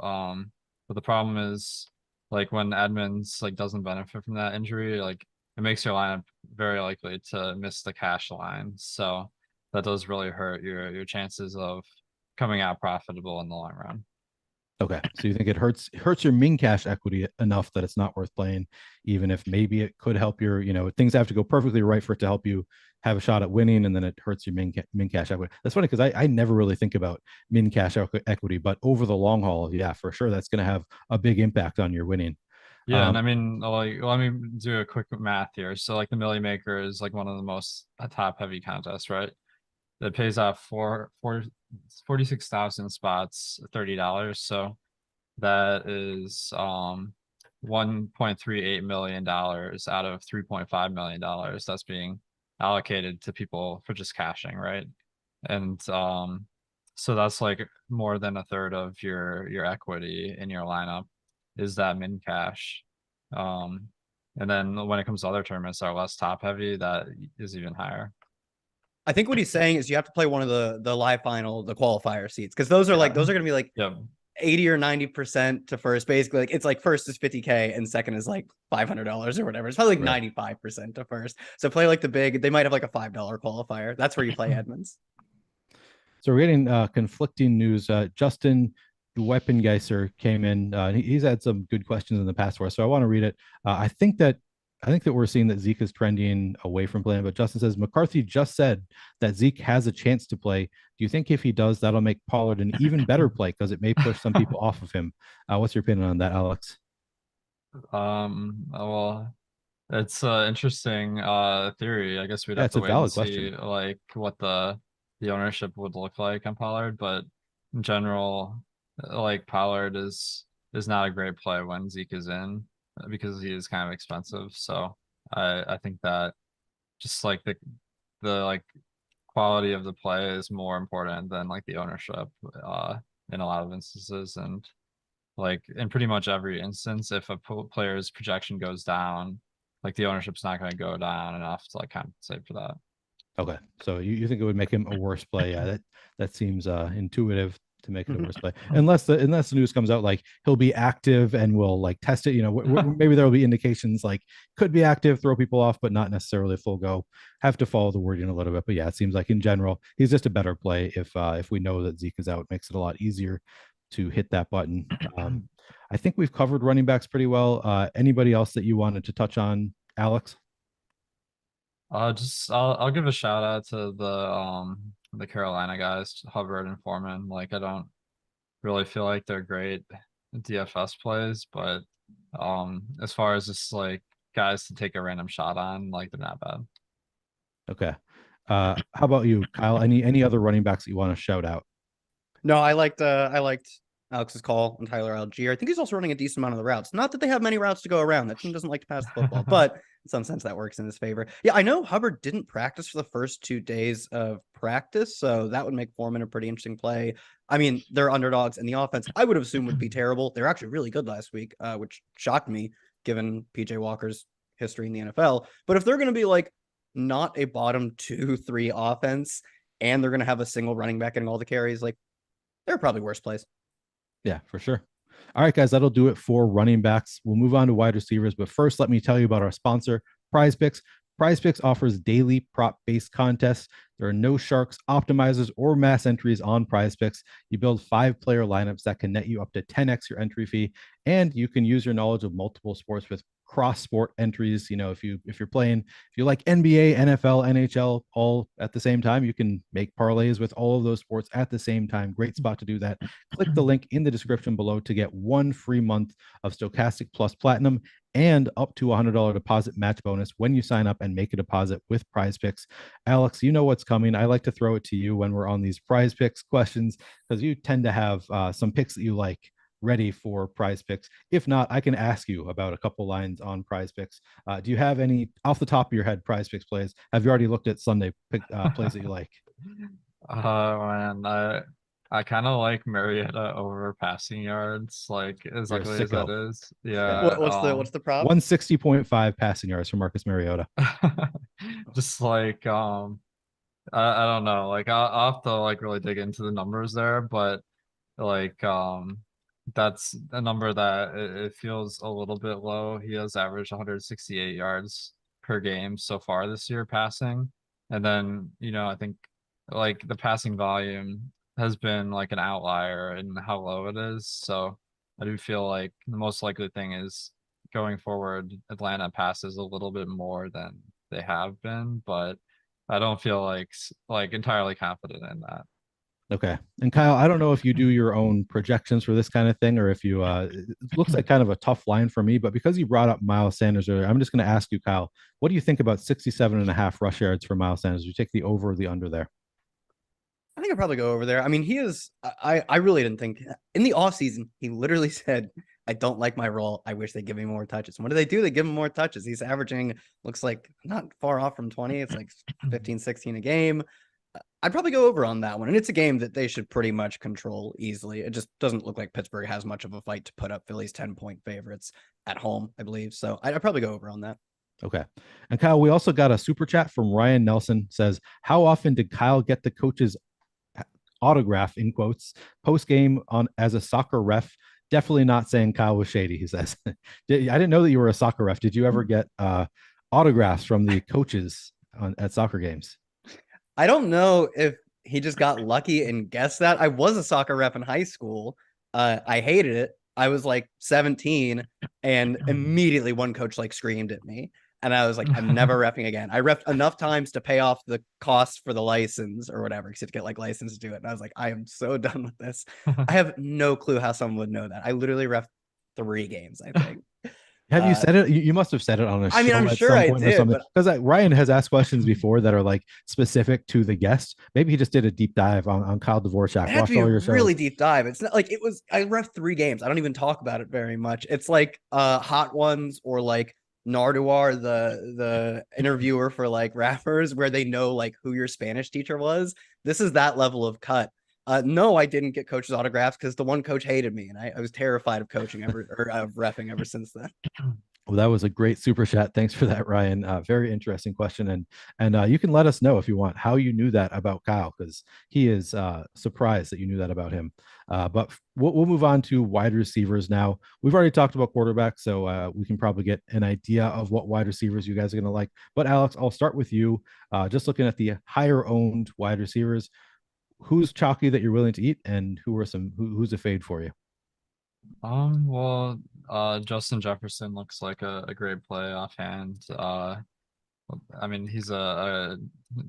but the problem is like when Edmonds like doesn't benefit from that injury, like it makes your lineup very likely to miss the cash line. So that does really hurt your chances of coming out profitable in the long run. Okay, so you think it hurts your min cash equity enough that it's not worth playing, even if maybe it could help your, things have to go perfectly right for it to help you have a shot at winning, and then it hurts your min cash equity. That's funny because I never really think about min cash equity, but over the long haul, yeah, for sure, that's going to have a big impact on your winning. Yeah, and I mean, like, let me do a quick math here. So, like, the Millie Maker is like one of the most top heavy contests, right? That pays out 46,000 spots, $30. So that is $1.38 million out of $3.5 million that's being allocated to people for just cashing, right? And so that's like more than a third of your equity in your lineup is that min cash. And then when it comes to other tournaments that are less top heavy, that is even higher. I think what he's saying is you have to play one of the live final, the qualifier seats, because those are like those are going to be like 80 or 90% to first. Basically, like it's like first is 50K and second is like $500 or whatever. It's probably like 95% to first. So play like the big. They might have like a $5 qualifier. That's where you play Edmonds. So we're getting conflicting news. Justin Weapengeiser came in. He's had some good questions in the past for us, so I want to read it. I think that we're seeing that Zeke is trending away from playing, but Justin says McCarthy just said that Zeke has a chance to play. Do you think if he does, that'll make Pollard an even better play because it may push some people off of him? What's your opinion on that, Alex? Well, it's an interesting theory. I guess we'd have to wait and see like what the ownership would look like on Pollard, but in general, like Pollard is not a great play when Zeke is in because he is kind of expensive. So I think that just like the like quality of the play is more important than like the ownership in a lot of instances. And like in pretty much every instance, if a player's projection goes down, like the ownership's not going to go down enough to like compensate for that. Okay, so you think it would make him a worse play? Yeah, that seems intuitive to make it a worse play, unless the news comes out like he'll be active and we'll like test it. Maybe there will be indications like could be active, throw people off, but not necessarily full go. Have to follow the wording a little bit, but yeah, it seems like in general he's just a better play if we know that Zeke is out. It makes it a lot easier to hit that button. I think we've covered running backs pretty well. Anybody else that you wanted to touch on, Alex? I'll give a shout out to the Carolina guys, Hubbard and Foreman. Like I don't really feel like they're great DFS plays, but as far as just like guys to take a random shot on, like they're not bad. Okay. How about you, Kyle? Any other running backs that you want to shout out? No, I liked Alex's call on Tyler Algier. I think he's also running a decent amount of the routes. Not that they have many routes to go around. That team doesn't like to pass the football, but in some sense that works in his favor. Yeah, I know Hubbard didn't practice for the first 2 days of practice, so that would make Foreman a pretty interesting play. I mean, they're underdogs, and the offense I would have assumed would be terrible. They're actually really good last week, which shocked me given PJ Walker's history in the NFL. But if they're going to be like not a bottom 2-3 offense, and they're going to have a single running back getting all the carries, like there are probably worse plays. Yeah, for sure. All right, guys, that'll do it for running backs. We'll move on to wide receivers, but first, let me tell you about our sponsor, PrizePicks. PrizePicks offers daily prop-based contests. There are no sharks, optimizers, or mass entries on PrizePicks. You build 5-player lineups that can net you up to 10x your entry fee, and you can use your knowledge of multiple sports with cross sport entries. If you like NBA, NFL, NHL all at the same time, you can make parlays with all of those sports at the same time. Great spot to do that. Click the link in the description below to get 1 free month of Stokastic Plus Platinum and up to $100 deposit match bonus when you sign up and make a deposit with PrizePicks. Alex, you know what's coming. I like to throw it to you when we're on these PrizePicks questions because you tend to have some picks that you like ready for PrizePicks. If not, I can ask you about a couple lines on PrizePicks. Do you have any off the top of your head PrizePicks plays? Have you already looked at Sunday plays that you like? Man, I kind of like Mariota over passing yards, like as You're a ugly as that sicko. is. Yeah. What's the prop? 160.5 passing yards for Marcus Mariota. Just like I don't know, like I'll have to like really dig into the numbers there, but like that's a number that it feels a little bit low. He has averaged 168 yards per game so far this year passing, and then I think like the passing volume has been like an outlier in how low it is. So I do feel like the most likely thing is going forward, Atlanta passes a little bit more than they have been, but I don't feel like entirely confident in that. Okay. And Kyle, I don't know if you do your own projections for this kind of thing or if you it looks like kind of a tough line for me, but because you brought up Miles Sanders earlier, I'm just going to ask you, Kyle, what do you think about 67.5 rush yards for Miles Sanders? You take the over or the under there? I think I'd probably go over there. I mean, he is. I really didn't think in the offseason, he literally said, I don't like my role. I wish they'd give me more touches. And what do? They give him more touches. He's averaging, looks like not far off from 20. It's like 15, 16 a game. I'd probably go over on that one. And it's a game that they should pretty much control easily. It just doesn't look like Pittsburgh has much of a fight to put up Philly's 10-point favorites at home, I believe. So I'd probably go over on that. Okay. And Kyle, we also got a super chat from Ryan Nelson says, how often did Kyle get the coach's autograph in quotes post game on as a soccer ref? Definitely not saying Kyle was shady, he says. I didn't know that you were a soccer ref. Did you ever get autographs from the coaches at soccer games? I don't know if he just got lucky and guessed that. I was a soccer ref in high school. I hated it. I was like 17 and immediately one coach like screamed at me. And I was like, I'm never reffing again. I reffed enough times to pay off the cost for the license or whatever, because you have to get like license to do it. And I was like, I am so done with this. I have no clue how someone would know that. I literally reffed 3 games, I think. Have you said it? You must have said it on a show. I mean, I'm sure I did. Because Ryan has asked questions before that are like specific to the guest. Maybe he just did a deep dive on Kyle Dvorchak. It had to be a really deep dive. It's not like it was. I ref 3 games. I don't even talk about it very much. It's like Hot Ones or like Nardwar, the interviewer for like rappers, where they know like who your Spanish teacher was. This is that level of cut. No, I didn't get coaches' autographs because the one coach hated me, and I was terrified of coaching of reffing ever since then. Well, that was a great super chat. Thanks for that, Ryan. Very interesting question, and you can let us know if you want how you knew that about Kyle, because he is surprised that you knew that about him. But we'll move on to wide receivers now. We've already talked about quarterbacks, so we can probably get an idea of what wide receivers you guys are going to like. But Alex, I'll start with you. Just looking at the higher owned wide receivers, who's chalky that you're willing to eat, and who's a fade for you? Well, Justin Jefferson looks like a great play offhand. I mean, he's a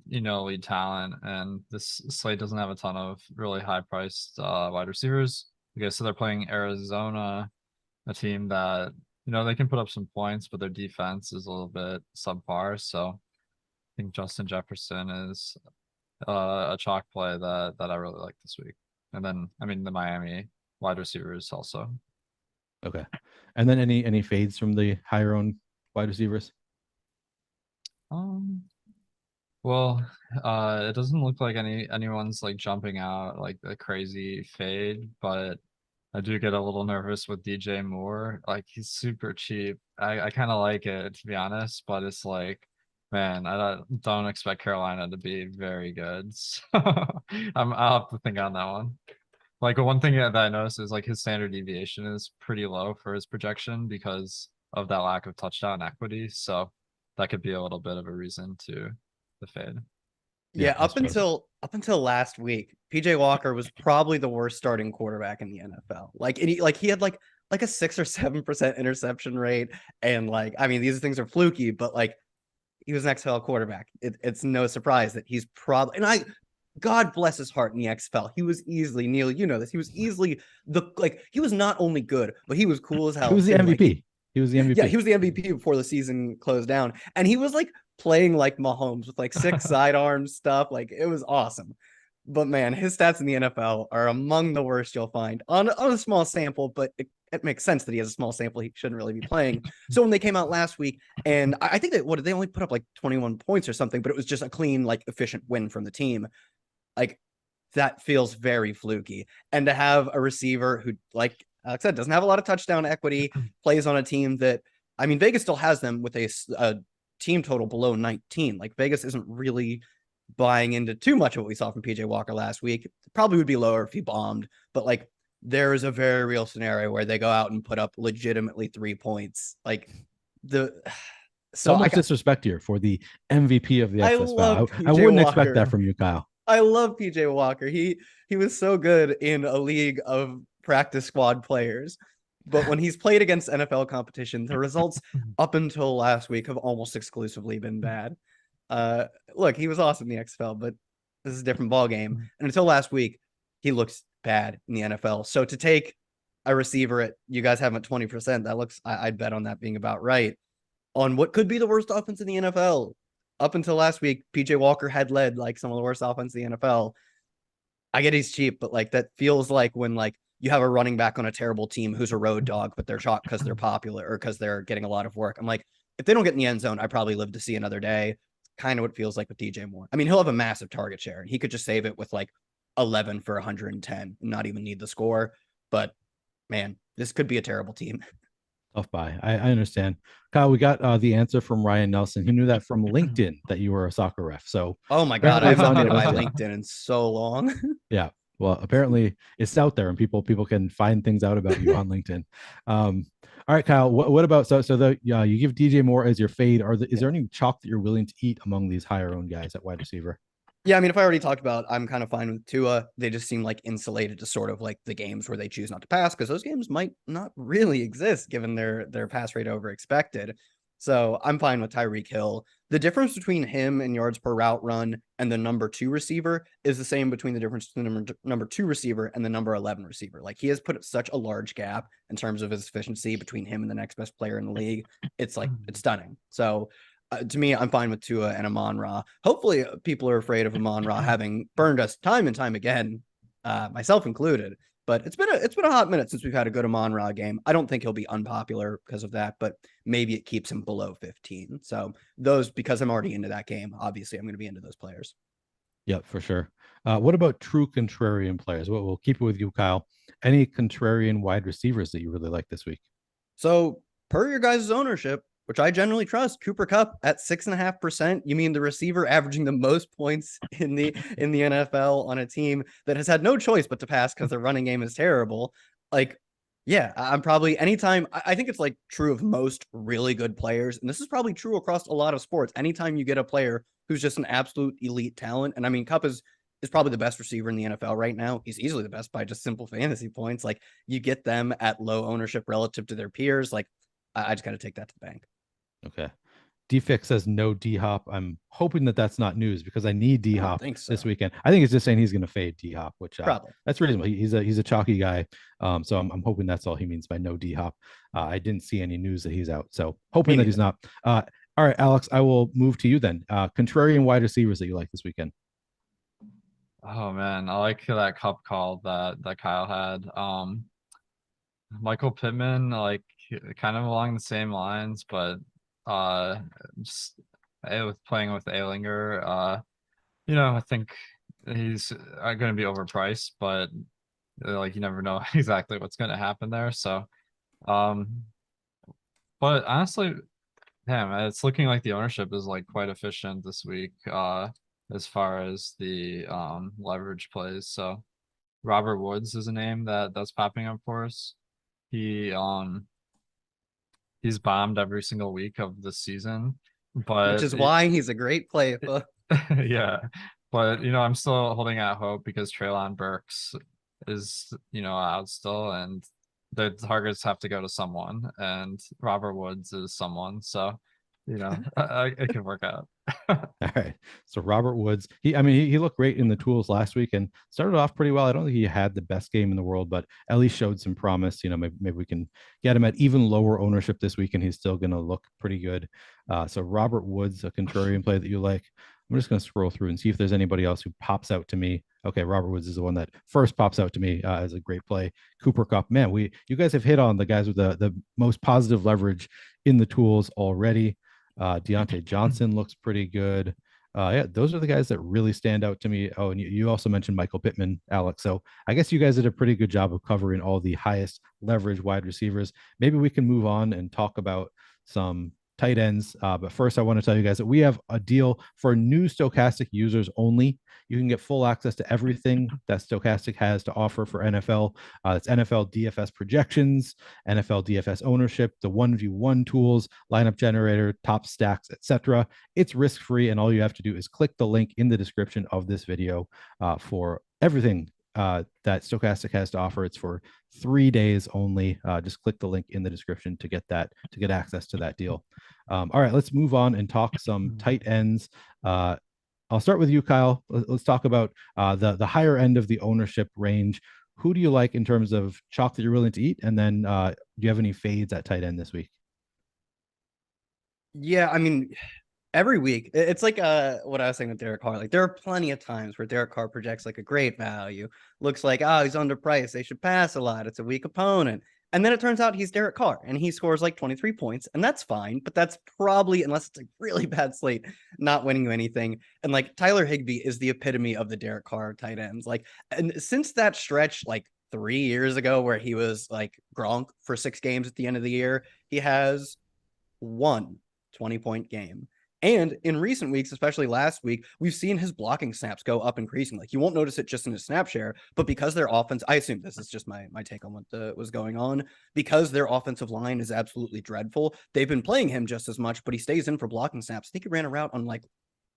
elite talent, and this slate doesn't have a ton of really high priced wide receivers. Okay, so they're playing Arizona, a team that they can put up some points, but their defense is a little bit subpar. So I think Justin Jefferson is a chalk play that I really like this week. And then I mean the Miami wide receivers also. Okay. And then any fades from the higher owned wide receivers? Well, it doesn't look like anyone's like jumping out like a crazy fade, but I do get a little nervous with DJ Moore. Like he's super cheap. I kind of like it, to be honest, but it's like, man, I don't expect Carolina to be very good. So I'll have to think on that one. Like one thing that I noticed is like his standard deviation is pretty low for his projection because of that lack of touchdown equity. So that could be a little bit of a reason to the fade. Yeah, up until last week, PJ Walker was probably the worst starting quarterback in the NFL. Like he had like like a 6 or 7% interception rate. And like, I mean, these things are fluky, but like he was an XFL quarterback. It's no surprise that he's probably, and God bless his heart in the XFL. He was easily, Neil, you know this. He was easily he was not only good, but he was cool as hell. He was the too. MVP. Like, he was the MVP. Yeah, he was the MVP before the season closed down. And he was like playing like Mahomes with like 6 sidearm stuff. Like it was awesome. But man, his stats in the NFL are among the worst you'll find on a small sample, but it makes sense that he has a small sample. He shouldn't really be playing. So when they came out last week, and I think that what did they only put up like 21 points or something, but it was just a clean, like efficient win from the team. Like that feels very fluky. And to have a receiver who, like Alex said, doesn't have a lot of touchdown equity, plays on a team that, I mean, Vegas still has them with a team total below 19. Like Vegas isn't really buying into too much of what we saw from PJ Walker last week. It probably would be lower if he bombed, but like there is a very real scenario where they go out and put up legitimately 3 points. Like so much disrespect here for the MVP of the XFL. I wouldn't Walker. expect that from you, Kyle. I love PJ Walker. He was so good in a league of practice squad players. But when he's played against NFL competition, the results up until last week have almost exclusively been bad. Look, he was awesome in the XFL, but this is a different ball game. And until last week, he looks bad in the NFL. So to take a receiver at, you guys have him at 20%, that looks, I'd bet on that being about right. On what could be the worst offense in the NFL. Up until last week, PJ Walker had led like some of the worst offense in the NFL. I get he's cheap, but like that feels like when like you have a running back on a terrible team who's a road dog, but they're chalk because they're popular or because they're getting a lot of work. I'm like, if they don't get in the end zone, I probably live to see another day. Kind of what it feels like with DJ Moore. I mean, he'll have a massive target share. He could just save it with like 11 for 110 and not even need the score. But man, this could be a terrible team. Tough buy. I understand. Kyle, we got the answer from Ryan Nelson. He knew that from LinkedIn that you were a soccer ref. So oh my God, I haven't been on my LinkedIn in so long. Yeah. Well, apparently it's out there and people can find things out about you on LinkedIn. All right, Kyle, what about, so you give DJ Moore as your fade. Is there any chalk that you're willing to eat among these higher owned guys at wide receiver? Yeah, I mean, if I already talked about, I'm kind of fine with Tua. They just seem like insulated to sort of like the games where they choose not to pass, because those games might not really exist given their pass rate over expected. So I'm fine with Tyreek Hill. The difference between him and yards per route run and the number 2 receiver is the same between the difference between the number 2 receiver and the number 11 receiver. Like he has put such a large gap in terms of his efficiency between him and the next best player in the league. It's like, it's stunning. So to me, I'm fine with Tua and Amon-Ra. Hopefully people are afraid of Amon-Ra having burned us time and time again, myself included. But it's been a hot minute since we've had a good Amon-Ra game. I don't think he'll be unpopular because of that, but maybe it keeps him below 15. So those, because I'm already into that game, obviously I'm going to be into those players. Yeah, for sure. What about true contrarian players? We'll keep it with you, Kyle. Any contrarian wide receivers that you really like this week? So per your guys' ownership, which I generally trust, Cooper Kupp at 6.5%. You mean the receiver averaging the most points in the NFL on a team that has had no choice but to pass because their running game is terrible. Like, yeah, I'm probably anytime. I think it's like true of most really good players, and this is probably true across a lot of sports. Anytime you get a player who's just an absolute elite talent, and I mean, Kupp is probably the best receiver in the NFL right now. He's easily the best by just simple fantasy points. Like you get them at low ownership relative to their peers. Like I just got to take that to the bank. Okay. DFix says no D Hop. I'm hoping that that's not news because I need D Hop this weekend. I think it's just saying he's going to fade D Hop, which that's reasonable. He's a chalky guy. So I'm hoping that's all he means by no D Hop. I didn't see any news that he's out. So hoping that he's not. All right, Alex, I will move to you then. Contrarian wide receivers that you like this weekend. Oh man, I like that Kupp call that Kyle had. Michael Pittman, like kind of along the same lines, but just with playing with Alinger, I think he's going to be overpriced, but like you never know exactly what's going to happen there. So, but honestly, damn, it's looking like the ownership is like quite efficient this week, as far as the leverage plays. So Robert Woods is a name that's popping up for us. He's bombed every single week of the season, but which is why he's a great play. Yeah, but I'm still holding out hope because Treylon Burks is out still, and the targets have to go to someone, and Robert Woods is someone. So, it can work out. All right. So Robert Woods, he looked great in the tools last week and started off pretty well. I don't think he had the best game in the world, but at least showed some promise. Maybe we can get him at even lower ownership this week, and he's still going to look pretty good. So Robert Woods, a contrarian play that you like. I'm just going to scroll through and see if there's anybody else who pops out to me. Okay, Robert Woods is the one that first pops out to me as a great play. Cooper Kupp, man, you guys have hit on the guys with the most positive leverage in the tools already. Deontay Johnson looks pretty good. Yeah, those are the guys that really stand out to me. Oh, and you also mentioned Michael Pittman, Alex. So I guess you guys did a pretty good job of covering all the highest leverage wide receivers. Maybe we can move on and talk about some tight ends. But first, I want to tell you guys that we have a deal for new Stokastic users only. You can get full access to everything that Stokastic has to offer for NFL. It's NFL DFS projections, NFL DFS ownership, the 1v1 tools, lineup generator, top stacks, etc. It's risk-free, and all you have to do is click the link in the description of this video for everything that Stokastic has to offer. It's for 3 days only. Just click the link in the description to get access to that deal. All right, let's move on and talk some tight ends. I'll start with you, Kyle. Let's talk about the higher end of the ownership range. Who do you like in terms of chalk that you're willing to eat? And then do you have any fades at tight end this week? Yeah, I mean, every week it's like what I was saying with Derek Carr. Like there are plenty of times where Derek Carr projects like a great value. Looks like, oh, he's underpriced. They should pass a lot. It's a weak opponent. And then it turns out he's Derek Carr and he scores like 23 points, and that's fine, but that's probably, unless it's a really bad slate, not winning you anything. And like Tyler Higbee is the epitome of the Derek Carr tight ends. Like, and since that stretch, like 3 years ago, where he was like Gronk for 6 games at the end of the year, he has one 20-point game. And in recent weeks, especially last week, we've seen his blocking snaps go up increasingly. Like you won't notice it just in his snap share, but because their offense, I assume this is just my take on what was going on, because their offensive line is absolutely dreadful. They've been playing him just as much, but he stays in for blocking snaps. I think he ran a route on like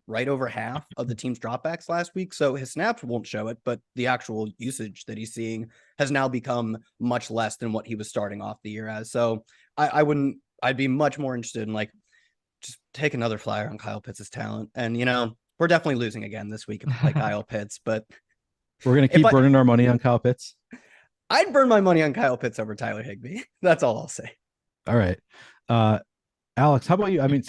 right over half of the team's dropbacks last week. So his snaps won't show it, but the actual usage that he's seeing has now become much less than what he was starting off the year as. So I'd be much more interested in like, just take another flyer on Kyle Pitts' talent. And, we're definitely losing again this week if we play Kyle Pitts, but we're going to keep burning our money on Kyle Pitts. I'd burn my money on Kyle Pitts over Tyler Higbee. That's all I'll say. All right. Alex, how about you? I mean,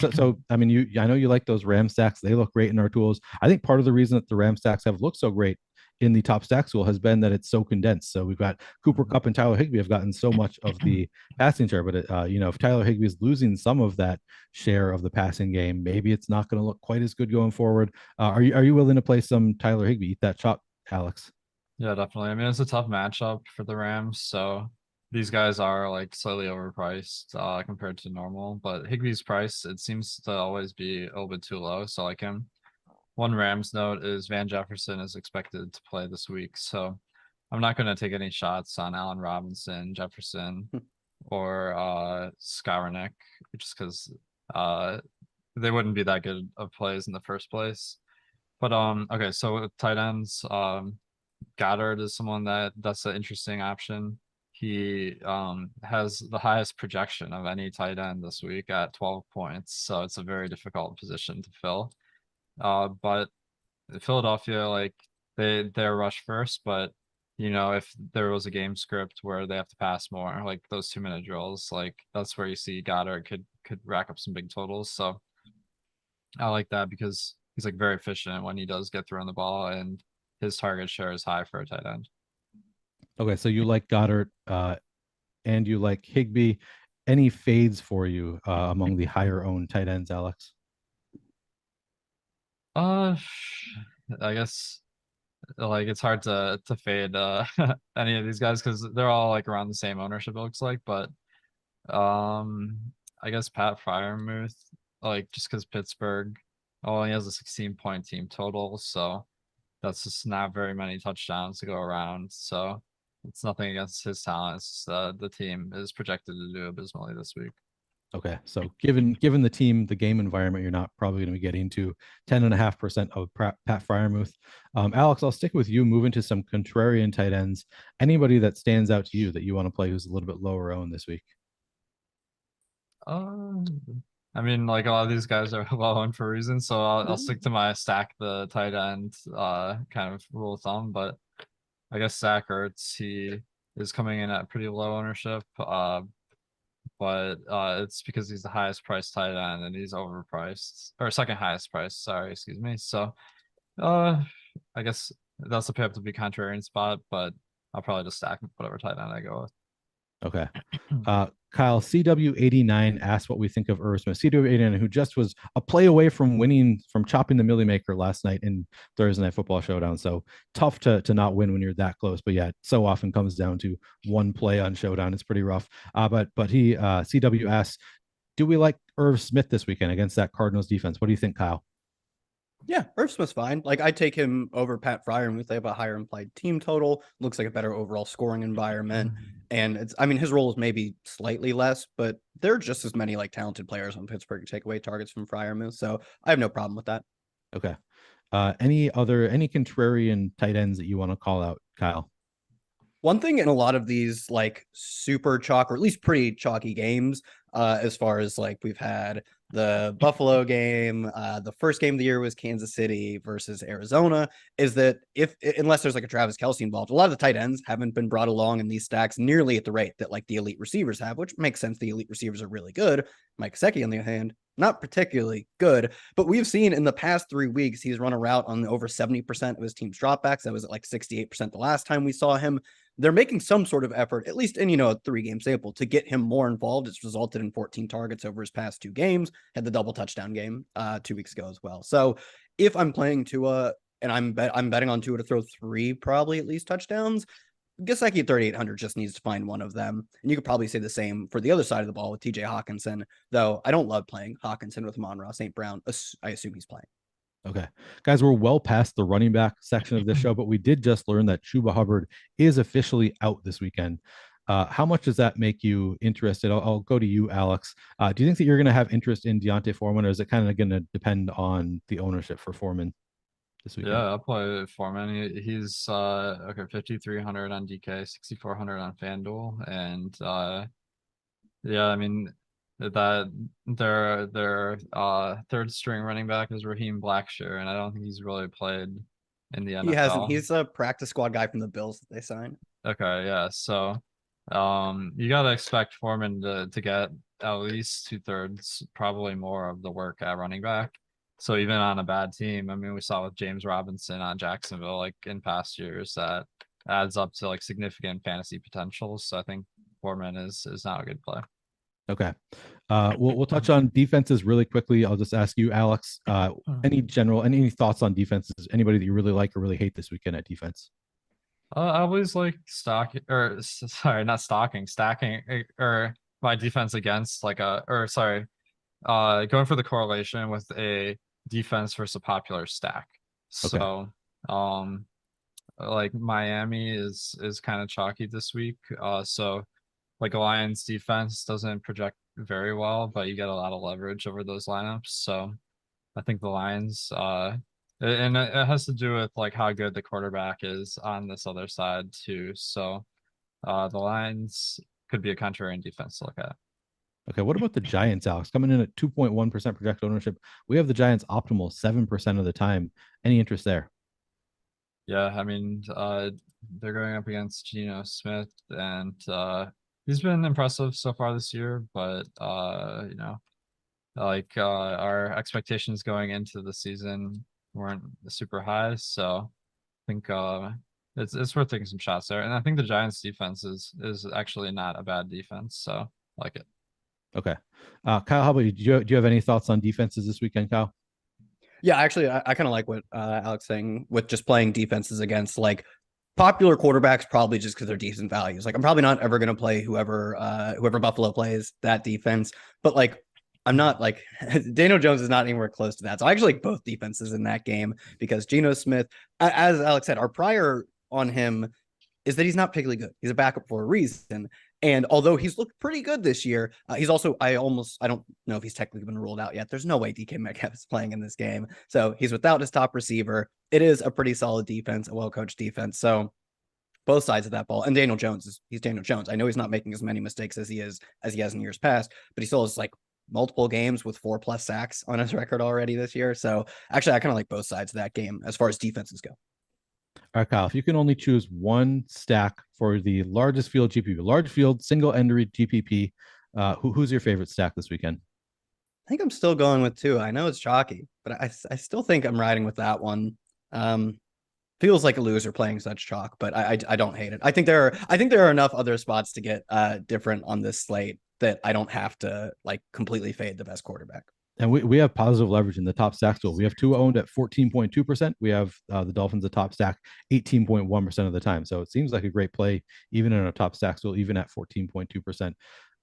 I know you like those Ram stacks. They look great in our tools. I think part of the reason that the Ram stacks have looked so great in the top stack tool has been that it's so condensed. So we've got Cooper Kupp and Tyler Higbee have gotten so much of the passing share, but if Tyler Higbee is losing some of that share of the passing game, maybe it's not going to look quite as good going forward. Are you willing to play some Tyler Higbee? Eat that chop, Alex. Yeah, definitely. I mean, it's a tough matchup for the Rams, so these guys are like slightly overpriced compared to normal, but Higbee's price, it seems to always be a little bit too low, so I like him. One Rams note is Van Jefferson is expected to play this week, so I'm not going to take any shots on Allen Robinson, Jefferson, or Skowronek, just because they wouldn't be that good of plays in the first place. But okay, so with tight ends, Goddard is someone that's an interesting option. He has the highest projection of any tight end this week at 12 points, so it's a very difficult position to fill. But Philadelphia, like they're rush first, but if there was a game script where they have to pass more, like those 2-minute drills, like that's where you see Goddard could rack up some big totals. So I like that because he's like very efficient when he does get thrown the ball, and his target share is high for a tight end. Okay, so you like Goddard and you like Higbee. Any fades for you among the higher owned tight ends, Alex? I guess like it's hard to fade any of these guys because they're all like around the same ownership, it looks like. But I guess Pat Freiermuth, like just because Pittsburgh only has a 16-point team total, so that's just not very many touchdowns to go around. So it's nothing against his talent. It's the team is projected to do abysmally this week. Okay, so given the team, the game environment, you're not probably going to be getting to 10.5% of Pat Fryermuth. Alex, I'll stick with you. Move into some contrarian tight ends. Anybody that stands out to you that you want to play who's a little bit lower owned this week? Um, I mean, like a lot of these guys are well owned for a reason, so I'll stick to my stack the tight end kind of rule of thumb. But I guess Zach Ertz, he is coming in at pretty low ownership. But it's because he's the highest priced tight end and he's overpriced, or second highest price. Sorry, excuse me. So I guess that's a pick up to be contrarian spot, but I'll probably just stack whatever tight end I go with. Okay. Kyle, CW89 asked what we think of Irv Smith. CW89, who just was a play away from winning, from chopping the Millie Maker last night in Thursday Night Football Showdown. So tough to not win when you're that close. But yeah, it so often comes down to one play on Showdown. It's pretty rough. But he, CW asks, do we like Irv Smith this weekend against that Cardinals defense? What do you think, Kyle? Yeah, Irv Smith's fine. Like, I take him over Pat Fryermuth. They have a higher implied team total. Looks like a better overall scoring environment. And it's, I mean, his role is maybe slightly less, but there are just as many like talented players on Pittsburgh to take away targets from Fryermuth. So I have no problem with that. Okay. Any contrarian tight ends that you want to call out, Kyle? One thing in a lot of these like super chalk, or at least pretty chalky games, as far as like we've had the Buffalo game, the first game of the year was Kansas City versus Arizona, is that unless there's like a Travis Kelce involved, a lot of the tight ends haven't been brought along in these stacks nearly at the rate that like the elite receivers have, which makes sense. The elite receivers are really good. Mike Gesicki, on the other hand, not particularly good, but we've seen in the past 3 weeks, he's run a route on over 70% of his team's dropbacks. That was at like 68% the last time we saw him. They're making some sort of effort, at least in, a 3-game sample, to get him more involved. It's resulted in 14 targets over his past 2 games, had the double touchdown game 2 weeks ago as well. So if I'm playing Tua and I'm betting on Tua to throw 3, probably at least touchdowns, Gesicki at 3,800 just needs to find one of them. And you could probably say the same for the other side of the ball with TJ Hawkinson, though I don't love playing Hawkinson with Amon-Ra St. Brown. I assume he's playing. Okay, guys, we're well past the running back section of this show, but we did just learn that Chuba Hubbard is officially out this weekend. How much does that make you interested? I'll go to you, Alex. Do you think that you're going to have interest in Deontay Foreman, or is it kind of going to depend on the ownership for Foreman this weekend? Yeah, I'll play Foreman. He's okay, 5,300 on DK, 6,400 on FanDuel, and yeah, I mean that their third string running back is Raheem Blackshear, and I don't think he's really played in the NFL. He hasn't. He's a practice squad guy from the Bills that they signed. Okay, yeah. So you gotta expect Foreman to get at least 2/3, probably more of the work at running back. So even on a bad team, I mean, we saw with James Robinson on Jacksonville, like in past years, that adds up to like significant fantasy potential. So I think Foreman is not a good play. Okay. We'll touch on defenses really quickly. I'll just ask you, Alex, any thoughts on defenses? Anybody that you really like or really hate this weekend at defense? I always like stacking or my defense against like going for the correlation with a defense versus a popular stack. Okay. So like Miami is kind of chalky this week. So like a Lions defense doesn't project very well, but you get a lot of leverage over those lineups. So I think the Lions, and it has to do with like how good the quarterback is on this other side too. So the Lions could be a contrarian defense to look at. Okay, what about the Giants, Alex? Coming in at 2.1% projected ownership. We have the Giants optimal 7% of the time. Any interest there? Yeah, I mean, they're going up against Geno Smith, and he's been impressive so far this year, but like our expectations going into the season weren't super high, so I think it's worth taking some shots there. And I think the Giants defense is actually not a bad defense, so I like it. Okay. Kyle, how about you? Do you have any thoughts on defenses this weekend, Kyle? Yeah, actually, I kind of like what Alex saying with just playing defenses against like popular quarterbacks, probably just because they're decent values. Like I'm probably not ever going to play whoever Buffalo plays that defense, but like I'm not like Daniel Jones is not anywhere close to that. So I actually like both defenses in that game because Geno Smith, as Alex said, our prior on him is that he's not particularly good. He's a backup for a reason. And although he's looked pretty good this year, he's also, I don't know if he's technically been ruled out yet. There's no way DK Metcalf is playing in this game. So he's without his top receiver. It is a pretty solid defense, a well-coached defense. So both sides of that ball. And Daniel Jones he's Daniel Jones. I know he's not making as many mistakes as he has in years past, but he still has like multiple games with 4+ sacks on his record already this year. So actually, I kind of like both sides of that game as far as defenses go. All right, Kyle, if you can only choose one stack for the largest field GPP, large field single entry GPP, who's your favorite stack this weekend? I think I'm still going with 2. I know it's chalky, but I still think I'm riding with that one. Feels like a loser playing such chalk, but I don't hate it. I think there are enough other spots to get different on this slate that I don't have to like completely fade the best quarterback. And we have positive leverage in the top stack tool. We have 2 owned at 14.2%. We have the Dolphins, the top stack, 18.1% of the time. So it seems like a great play, even in a top stack tool, even at 14.2%.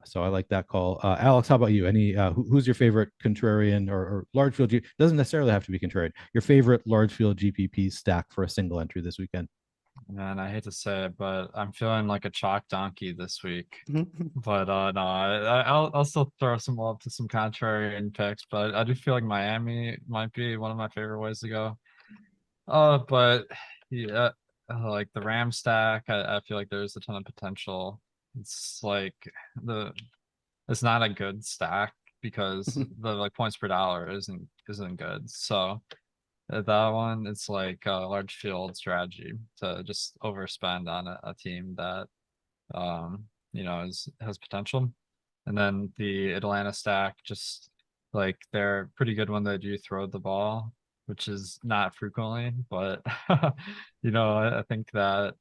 So I like that call. Alex, how about you? Any who's your favorite contrarian or large field? Doesn't necessarily have to be contrarian. Your favorite large field GPP stack for a single entry this weekend? Man, I hate to say it, but I'm feeling like a chalk donkey this week. But no, I'll still throw some love to some contrarian picks, but I do feel like Miami might be one of my favorite ways to go. But yeah, like the Ram stack, I feel like there's a ton of potential. It's like it's not a good stack because the like points per dollar isn't good. So that one, it's like a large field strategy to just overspend on a team that has potential. And then the Atlanta stack, just like they're pretty good when they do throw the ball, which is not frequently, but I think that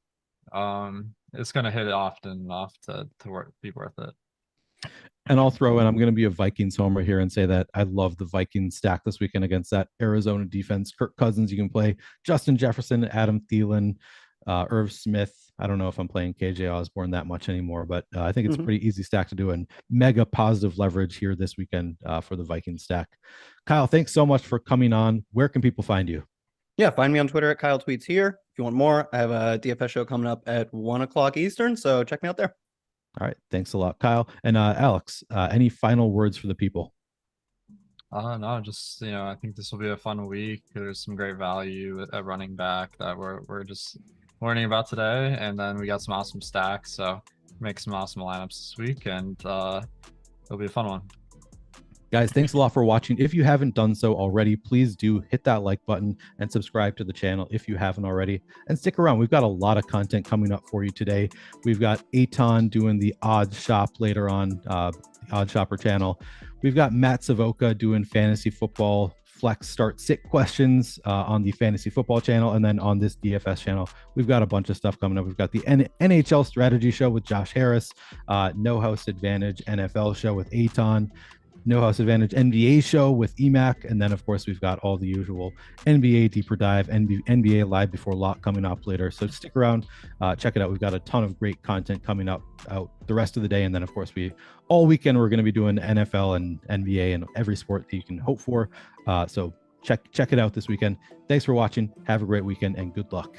it's going to hit often enough to be worth it. And I'll throw in, I'm going to be a Vikings homer here and say that I love the Vikings stack this weekend against that Arizona defense. Kirk Cousins, you can play Justin Jefferson, Adam Thielen, Irv Smith. I don't know if I'm playing KJ Osborne that much anymore, but I think it's a pretty easy stack to do and mega positive leverage here this weekend for the Vikings stack. Kyle, thanks so much for coming on. Where can people find you? Yeah, find me on Twitter at Kyle Tweets here. If you want more, I have a DFS show coming up at 1:00 Eastern, so check me out there. All right. Thanks a lot, Kyle. And Alex, any final words for the people? No, just, I think this will be a fun week. There's some great value at running back that we're just learning about today. And then we got some awesome stacks. So make some awesome lineups this week, and it'll be a fun one. Guys, thanks a lot for watching. If you haven't done so already, please do hit that like button and subscribe to the channel if you haven't already. And stick around. We've got a lot of content coming up for you today. We've got Aton doing the Odds Shop later on, the Odds Shopper channel. We've got Matt Savoca doing fantasy football flex start sit questions on the fantasy football channel. And then on this DFS channel, we've got a bunch of stuff coming up. We've got the NHL strategy show with Josh Harris, No House Advantage NFL show with Aton, No House Advantage NBA show with EMAC, and then of course we've got all the usual NBA deeper dive, NBA live before lock coming up later. So stick around, check it out. We've got a ton of great content coming out the rest of the day, and then of course all weekend we're going to be doing NFL and NBA and every sport that you can hope for. So check it out this weekend. Thanks for watching. Have a great weekend and good luck.